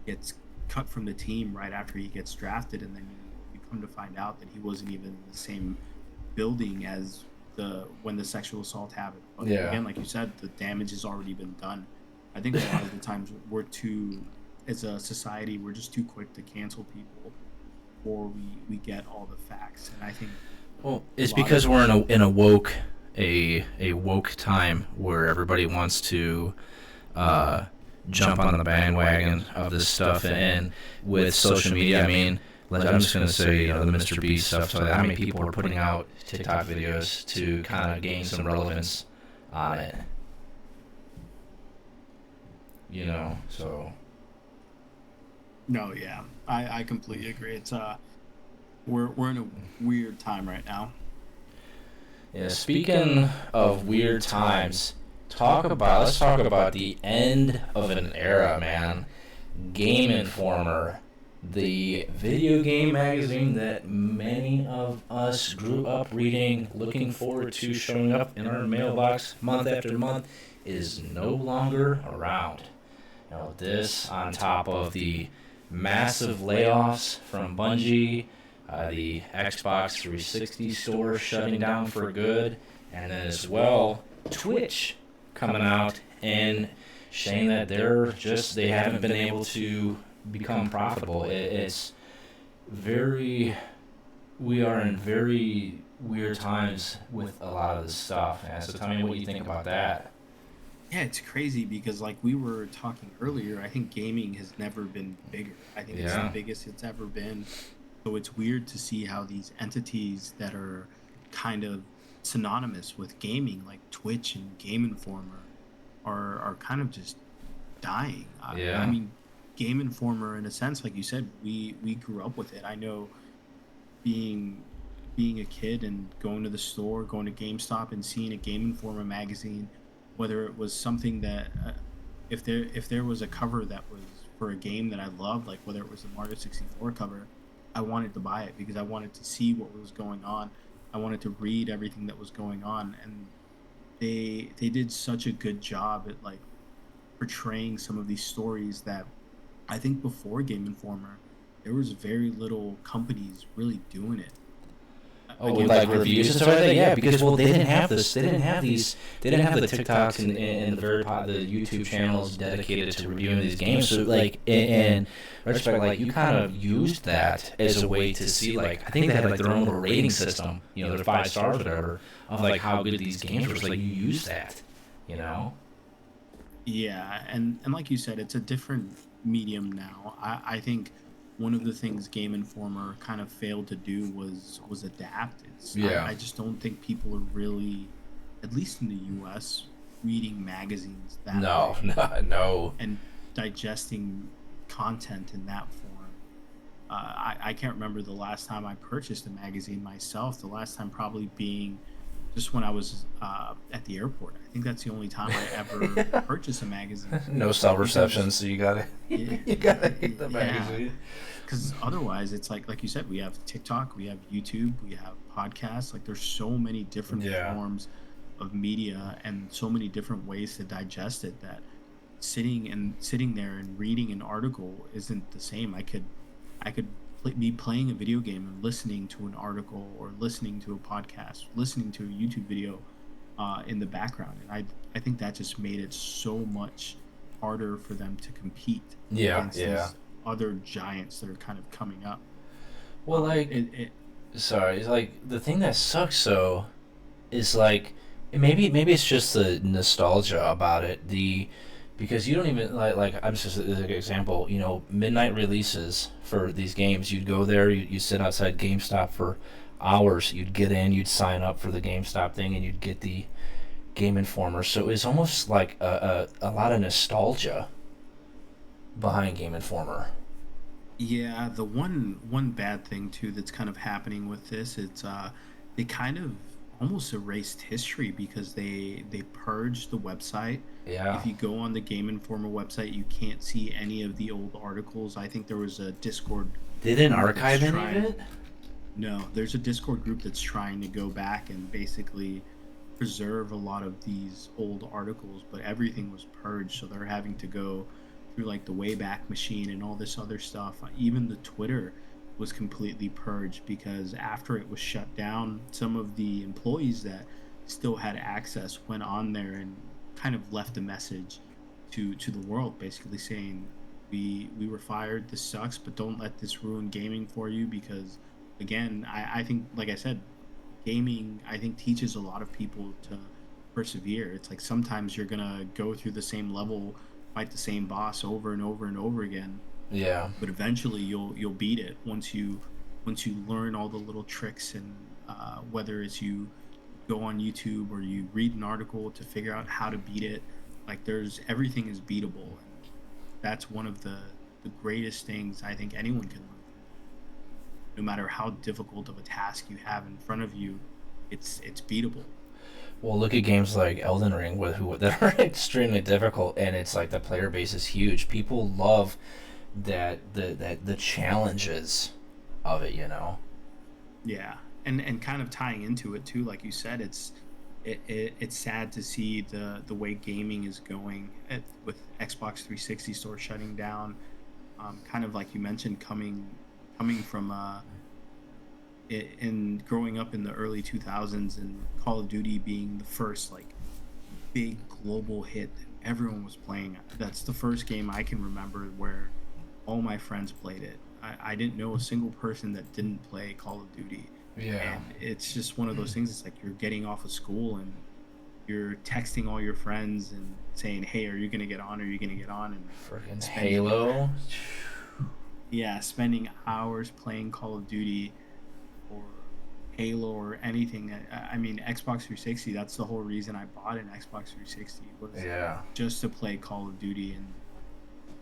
Gets cut from the team right after he gets drafted, and then he come to find out that he wasn't even in the same building as when the sexual assault happened. But Yeah. again, like you said, the damage has already been done. I think a lot of the times as a society, we're just too quick to cancel people before we get all the facts. And I think, well, it's because we're in a woke time where everybody wants to jump on the bandwagon of this stuff, and with social media, I mean, I'm just gonna say, the Mr. Beast stuff. So how many people are putting out TikTok videos to kind of gain some relevance on it? So. No, yeah, I completely agree. It's we're in a weird time right now. Yeah. Speaking of weird times, let's talk about the end of an era, man. Game Informer, the video game magazine that many of us grew up reading, looking forward to showing up in our mailbox month after month, is no longer around. This on top of the massive layoffs from Bungie, the Xbox 360 store shutting down for good, and then as well Twitch coming out and saying that they haven't been able to become profitable. We are in very weird times with a lot of this stuff. And so tell me what you think about that. Yeah, it's crazy because, like we were talking earlier, I think gaming has never been bigger. I think it's the biggest it's ever been. So it's weird to see how these entities that are kind of synonymous with gaming, like Twitch and Game Informer, are kind of just dying. I mean, Game Informer, in a sense, like you said, we grew up with it. I know being a kid and going to the store, going to GameStop and seeing a Game Informer magazine, whether it was something that if there was a cover that was for a game that I loved, like whether it was the Mario 64 cover, I wanted to buy it because I wanted to see what was going on. I wanted to read everything that was going on, and they did such a good job at like portraying some of these stories that I think before Game Informer, there was very little companies really doing it. With like reviews and stuff like that, yeah, because they didn't have this. They didn't have the TikToks and the YouTube channels dedicated to reviewing these games. So like in retrospect, like you kind of used that as a way to see, like, I think they had like their own little rating system, their 5 stars or whatever, of like how good these games were. So like you used that, Yeah, and like you said, it's a different medium now. I think one of the things Game Informer kind of failed to do was adapt. I just don't think people are really, at least in the U.S., reading magazines that way. No. And digesting content in that form. I can't remember the last time I purchased a magazine myself. The last time probably being just when I was at the airport. I think that's the only time I ever purchased a magazine. No cell reception, so you gotta get the magazine. Because otherwise, it's like you said, we have TikTok, we have YouTube, we have podcasts. Like there's so many different forms of media and so many different ways to digest it that sitting there and reading an article isn't the same. I could be playing a video game and listening to an article or listening to a podcast, listening to a YouTube video in the background, and I think that just made it so much harder for them to compete against these other giants that are kind of coming up. Well, like it's like the thing that sucks though is like maybe it's just the nostalgia about it. Because you don't even like I'm just as an example, midnight releases for these games. You'd go there, you sit outside GameStop for hours. You'd get in, you'd sign up for the GameStop thing, and you'd get the Game Informer. So it's almost like a lot of nostalgia behind Game Informer. Yeah, the one bad thing too that's kind of happening with this, it's they kind of almost erased history because they purged the website. Yeah. If you go on the Game Informer website, you can't see any of the old articles. I think there was a Discord. They didn't archive any of it? No, there's a Discord group that's trying to go back and basically preserve a lot of these old articles, but everything was purged, so they're having to go through like the Wayback Machine and all this other stuff. Even the Twitter was completely purged, because after it was shut down, some of the employees that still had access went on there and kind of left a message to the world, basically saying, we were fired, this sucks, but don't let this ruin gaming for you, because again, I think, like I said, gaming, I think, teaches a lot of people to persevere. It's like sometimes you're gonna go through the same level, fight the same boss over and over and over again, Yeah. but eventually you'll beat it once you learn all the little tricks, and whether it's you go on YouTube or you read an article to figure out how to beat it. Like, there's everything is beatable, and that's one of the greatest things I think anyone can learn from gaming. No matter how difficult of a task you have in front of you, it's beatable. Well, look at games like Elden Ring with who that are extremely difficult, and it's like the player base is huge. People love the challenges of it, you know. Yeah, and kind of tying into it too, like you said, it's sad to see the way gaming is going with Xbox 360 store shutting down. Kind of like you mentioned, coming from in growing up in the early 2000s, and Call of Duty being the first like big global hit that everyone was playing. That's the first game I can remember where all my friends played it. I didn't know a single person that didn't play Call of Duty. Yeah. And it's just one of those things. It's like you're getting off of school and you're texting all your friends and saying, "Hey, are you gonna get on? Are you gonna get on?" And Freaking spending, Halo. yeah, spending hours playing Call of Duty or Halo or anything. I mean, Xbox 360. That's the whole reason I bought an Xbox 360, was Yeah. just to play Call of Duty. And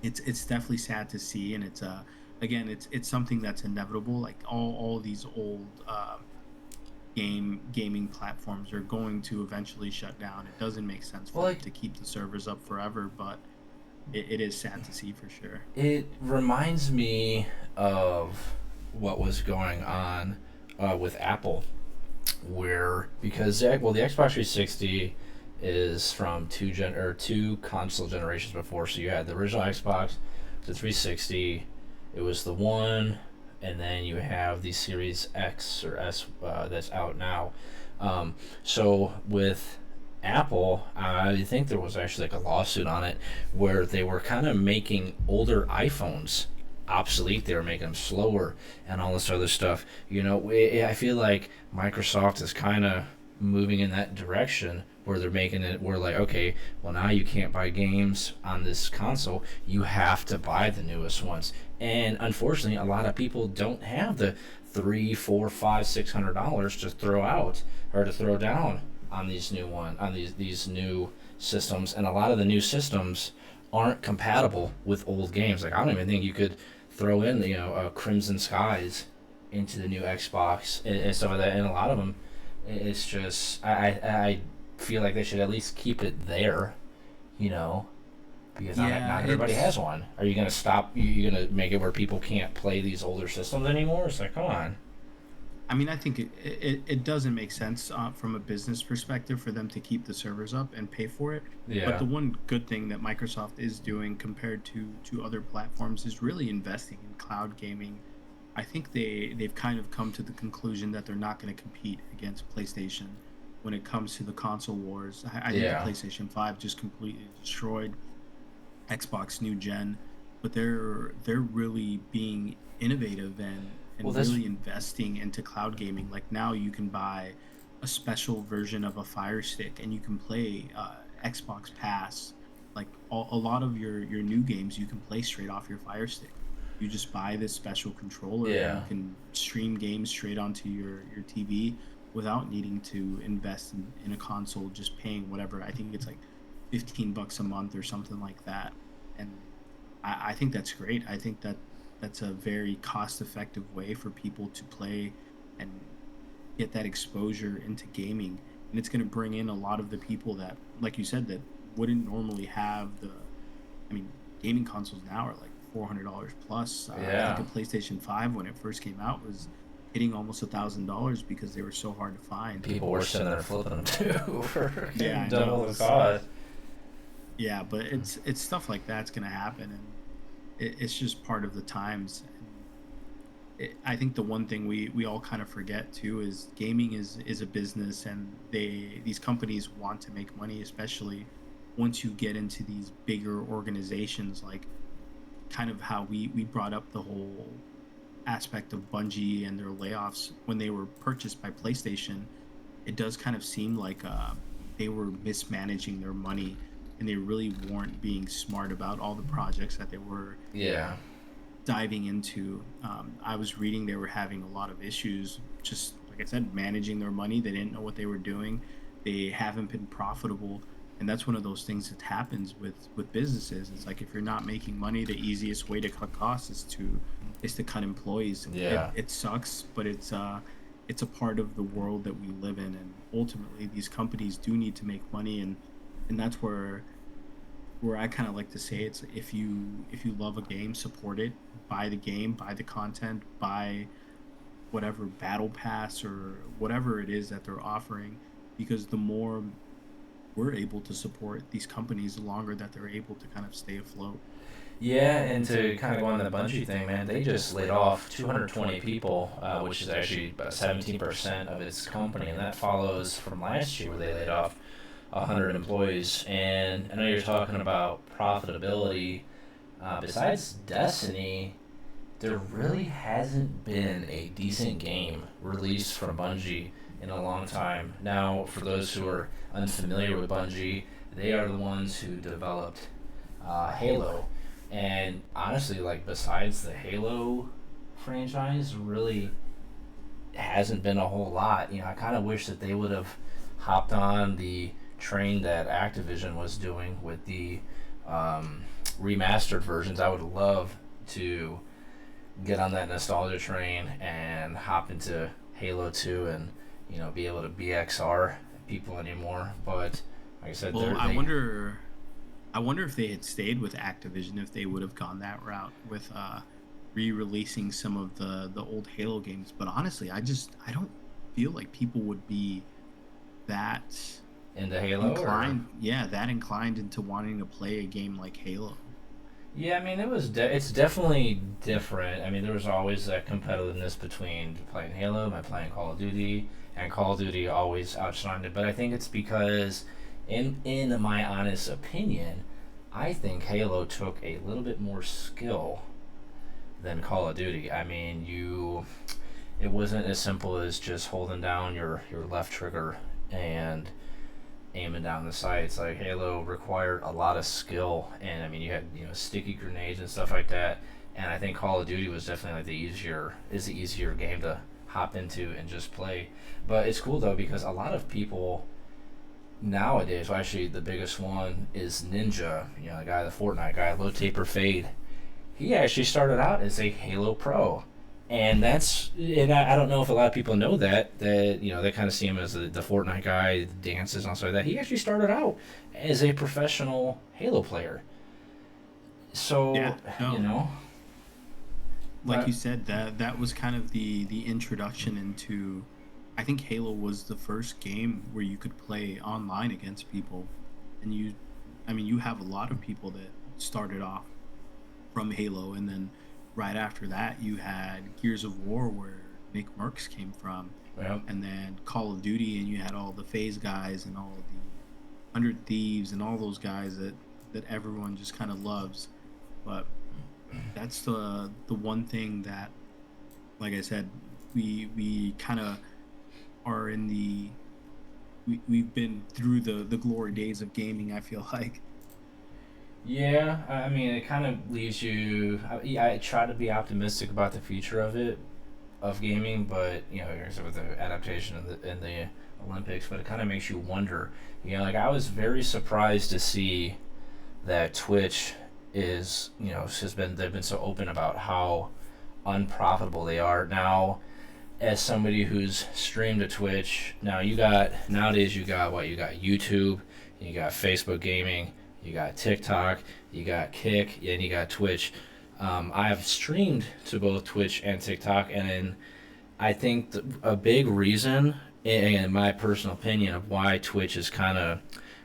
it's definitely sad to see, and it's again, it's something that's inevitable. Like all these old gaming platforms are going to eventually shut down. It doesn't make sense for Well, them like, to keep the servers up forever, but it is sad to see for sure. it reminds me of what was going on with Apple, where because well, the Xbox 360 is from two console generations before. So you had the original Xbox, the 360. It was the one, and then you have the Series X or S that's out now. So with Apple, I think there was actually like a lawsuit on it where they were kind of making older iPhones obsolete. They were making them slower and all this other stuff. You know, I feel like Microsoft is kind of moving in that direction where they're making it where like, okay, well, now you can't buy games on this console. You have to buy the newest ones. And unfortunately, a lot of people don't have the three, four, five, $600 to throw out or to throw down on these new systems. And a lot of the new systems aren't compatible with old games. Like, I don't even think you could throw in Crimson Skies into the new Xbox and stuff like that. And a lot of them, it's just I feel like they should at least keep it there, you know, because not everybody has one. Are you gonna stop? You gonna make it where people can't play these older systems anymore? It's like, come on. I mean, I think it doesn't make sense from a business perspective for them to keep the servers up and pay for it. But Yeah. the one good thing that Microsoft is doing compared to other platforms is really investing in cloud gaming. I think they've kind of come to the conclusion that they're not going to compete against PlayStation when it comes to the console wars. I think the Yeah. PlayStation 5 just completely destroyed Xbox new gen, but they're really being innovative Well, and that's really investing into cloud gaming. Like, now you can buy a special version of a Fire Stick and you can play Xbox Pass. Like, a lot of your new games you can play straight off your Fire Stick. You just buy this special controller and you yeah. can stream games straight onto your TV without needing to invest in a console, just paying whatever. I think it's like $15 a month or something like that. And I think that's great. I think that's a very cost effective way for people to play and get that exposure into gaming. And it's going to bring in a lot of the people that, like you said, that wouldn't normally have the. I mean, gaming consoles now are like $400 plus. I think Yeah. a PlayStation 5 when it first came out was hitting almost $1,000 because they were so hard to find. People were sitting there flipping them too for Yeah, I double know. the cost. Yeah, but it's stuff like that's going to happen, and it's just part of the times. And I think the one thing we all kind of forget too is gaming is a business, and these companies want to make money, especially once you get into these bigger organizations, like kind of how we brought up the whole aspect of Bungie and their layoffs when they were purchased by PlayStation. It does kind of seem like they were mismanaging their money, and they really weren't being smart about all the projects that they were Yeah. diving into. I was reading they were having a lot of issues, just like I said, managing their money. They didn't know what they were doing. They haven't been profitable, and that's one of those things that happens with businesses. It's like if you're not making money, the easiest way to cut costs is to cut employees. It, Yeah. it sucks, but it's a part of the world that we live in, and ultimately these companies do need to make money, and that's where I kind of like to say it's if you love a game, support it, buy the game, buy the content, buy whatever battle pass or whatever it is that they're offering, because the more we're able to support these companies, the longer that they're able to kind of stay afloat. Yeah, and to kind of go on the Bungie thing, man, they just laid off 220 people, which is actually about 17% of its company, and that follows from last year where they laid off 100 employees. And I know you're talking about profitability. Besides Destiny, there really hasn't been a decent game released from Bungie in a long time. Now, for those who are unfamiliar with Bungie, they are the ones who developed Halo. And honestly, like, besides the Halo franchise, really hasn't been a whole lot. I kind of wish that they would have hopped on the train that Activision was doing with the remastered versions. I would love to get on that nostalgia train and hop into Halo 2 and be able to BXR people anymore. But like I said, Well, I wonder if they had stayed with Activision, if they would have gone that route with re-releasing some of the old Halo games. But honestly, I don't feel like people would be that into Halo, or inclined, yeah, that inclined into wanting to play a game like Halo. yeah, I mean it's definitely different. I mean there was always that competitiveness between playing Halo and playing Call of Duty, and Call of Duty always outshined it. But I think it's because, in my honest opinion, I think Halo took a little bit more skill than Call of Duty. I mean, it wasn't as simple as just holding down your left trigger and aiming down the sights. Like, Halo required a lot of skill, and I mean you had sticky grenades and stuff like that. And I think Call of Duty was definitely like the easier game to hop into and just play. But it's cool though, because a lot of people nowadays, well, actually the biggest one is Ninja, the guy, the Fortnite guy, Low Taper Fade. He actually started out as a Halo pro, and I don't know if a lot of people know that they kind of see him as the Fortnite guy, the dances and stuff like that. He actually started out as a professional Halo player. So Yeah, you no, know, like you said, that was kind of the introduction into. I think Halo was the first game where you could play online against people, and you have a lot of people that started off from Halo, and then right after that you had Gears of War where Nick Merckx came from, well, and then Call of Duty, and you had all the Phase guys and all the 100 Thieves and all those guys that everyone just kind of loves. But that's the one thing that, like I said, we kind of are in we've been through the glory days of gaming, I feel like. yeah, I mean, it kind of leaves you. I try to be optimistic about the future of gaming, but like I said, with the adaptation in the Olympics, but it kind of makes you wonder. Like, I was very surprised to see that Twitch they've been so open about how unprofitable they are now. As somebody who's streamed to Twitch, nowadays you got YouTube, you got Facebook gaming, you got TikTok, you got Kick, and you got Twitch. I've streamed to both Twitch and TikTok, and I think a big reason, in my personal opinion, of why Twitch is kind of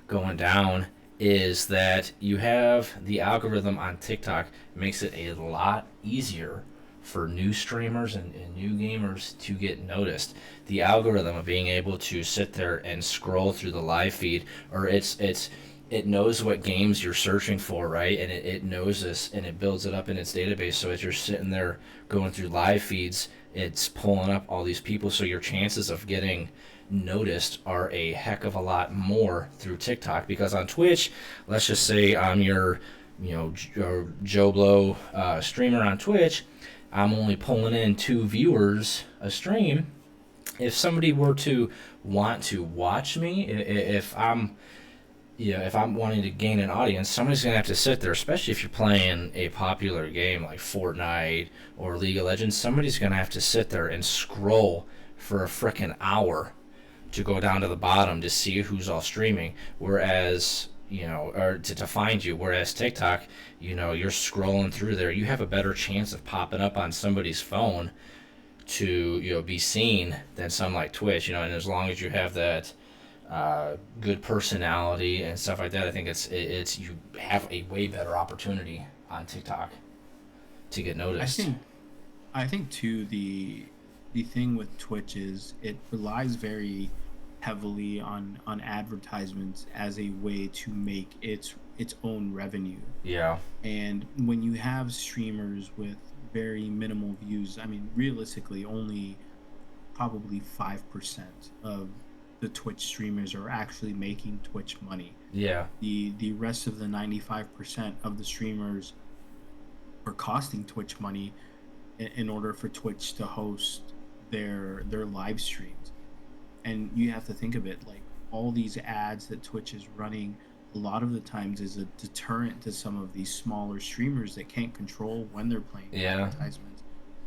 going down is that you have the algorithm on TikTok makes it a lot easier for new streamers and new gamers to get noticed. The algorithm of being able to sit there and scroll through the live feed, or it knows what games you're searching for, right? And it knows this, and it builds it up in its database. So as you're sitting there going through live feeds, it's pulling up all these people. So your chances of getting noticed are a heck of a lot more through TikTok. Because on Twitch, let's just say I'm your Joe Blow streamer on Twitch, I'm only pulling in 2 viewers a stream. If somebody were to want to watch me, if I'm wanting to gain an audience, somebody's going to have to sit there, especially if you're playing a popular game like Fortnite or League of Legends, somebody's going to have to sit there and scroll for a frickin' hour to go down to the bottom to see who's all streaming, whereas, or to find you, whereas TikTok, you're scrolling through there, you have a better chance of popping up on somebody's phone to, be seen than some like Twitch, and as long as you have that good personality and stuff like that, I think it's you have a way better opportunity on TikTok to get noticed. I think too, the thing with Twitch is it relies very heavily on advertisements as a way to make its own revenue. Yeah. And when you have streamers with very minimal views, I mean, realistically, only probably 5% of the Twitch streamers are actually making Twitch money. Yeah. The rest of the 95% of the streamers are costing Twitch money in order for Twitch to host their live streams. And you have to think of it like all these ads that Twitch is running a lot of the times is a deterrent to some of these smaller streamers that can't control when they're playing advertisements.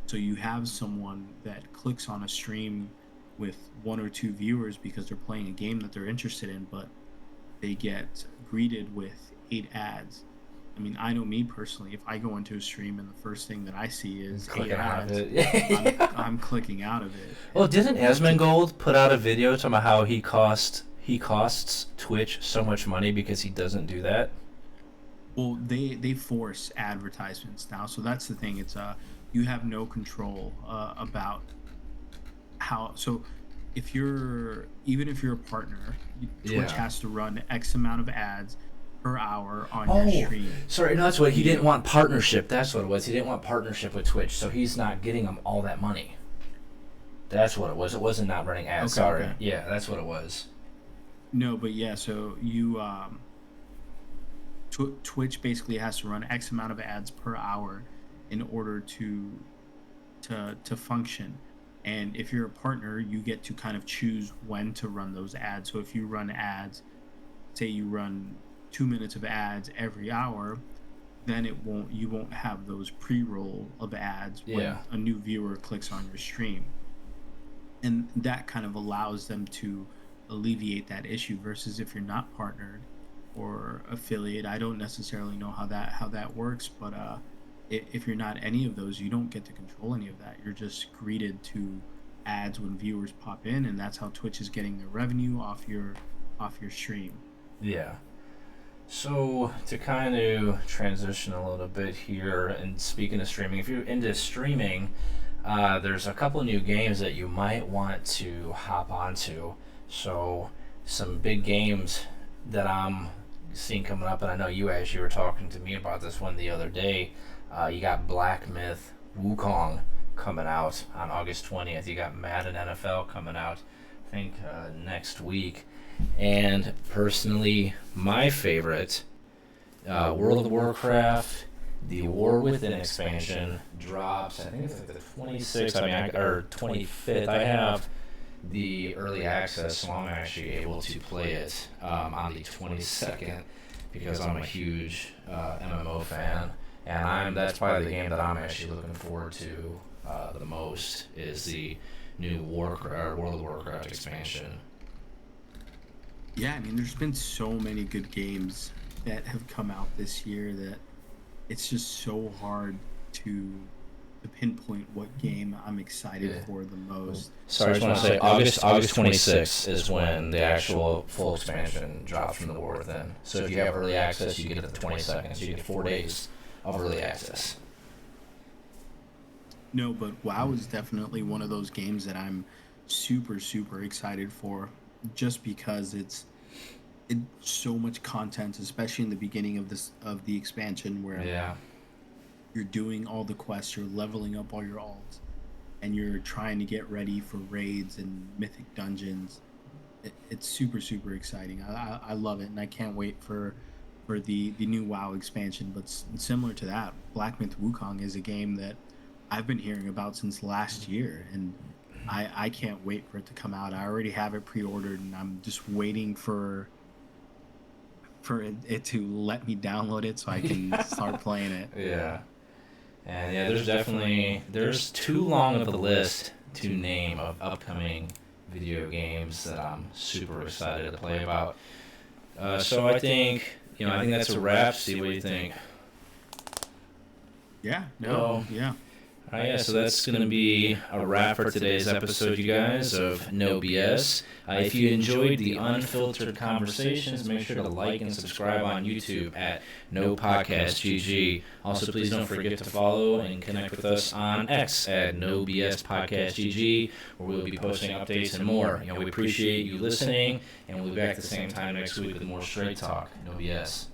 So you have someone that clicks on a stream with 1 or 2 viewers because they're playing a game that they're interested in, but they get greeted with 8 ads. I mean, I know me personally, if I go into a stream and the first thing that I see is 8 ads, I'm clicking out of it. Well, didn't Asmongold put out a video talking about how he costs Twitch so much money because he doesn't do that? Well, they force advertisements now, so that's the thing. It's you have no control about how. So if you're a partner, Twitch has to run X amount of ads per hour on your stream. Sorry, no, that's what he didn't want partnership. That's what it was. He didn't want partnership with Twitch, so he's not getting them all that money. That's what it was. It wasn't not running ads. Okay, sorry. okay. Yeah, that's what it was. No, but yeah, so you Twitch basically has to run X amount of ads per hour in order to function. And if you're a partner, you get to kind of choose when to run those ads. So if you run ads, say you run 2 minutes of ads every hour, then you won't have those pre-roll of ads when a new viewer clicks on your stream. And that kind of allows them to alleviate that issue, versus if you're not partnered or affiliate. I don't necessarily know how that works, but if you're not any of those, you don't get to control any of that. You're just greeted to ads when viewers pop in, and that's how Twitch is getting their revenue off your stream. Yeah. So to kind of transition a little bit here, and speaking of streaming, if you're into streaming, there's a couple new games that you might want to hop onto. So some big games that I'm seeing coming up, and I know you were talking to me about this one the other day. You got Black Myth Wukong coming out on August 20th. You got Madden NFL coming out, I think, next week. And personally, my favorite, World of Warcraft, the War Within expansion drops, I think it's like the 26th, or 25th. I have the early access, so I'm actually able to play it on the 22nd because I'm a huge MMO fan. And that's probably the game that I'm actually looking forward to the most is the new World of Warcraft expansion. Yeah, I mean, there's been so many good games that have come out this year that it's just so hard to pinpoint what game I'm excited for the most. Sorry, I just want to say August 26th is when the actual full expansion drops from the War Within. So if you have early access, you get it the 22nd. So you get 4 days of early access. No, but WoW is definitely one of those games that I'm super super excited for, just because it's so much content, especially in the beginning of the expansion where Yeah. you're doing all the quests, you're leveling up all your alts, and you're trying to get ready for raids and mythic dungeons. It's super super exciting. I love it, and I can't wait for the new WoW expansion. But similar to that, Black Myth Wukong is a game that I've been hearing about since last year, and I can't wait for it to come out. I already have it pre-ordered, and I'm just waiting for it to let me download it so I can start playing it. Yeah. And yeah, there's too long of a list to name of upcoming video games that I'm super excited to play about. So I think that's a wrap. See what do you think? Yeah, no, Well, yeah. yeah, so that's going to be a wrap for today's episode, you guys, of No BS. If you enjoyed the unfiltered conversations, make sure to like and subscribe on YouTube at No Podcast GG. Also, please don't forget to follow and connect with us on X at No BS Podcast GG, where we'll be posting updates and more. We appreciate you listening, and we'll be back at the same time next week with more straight talk, No BS.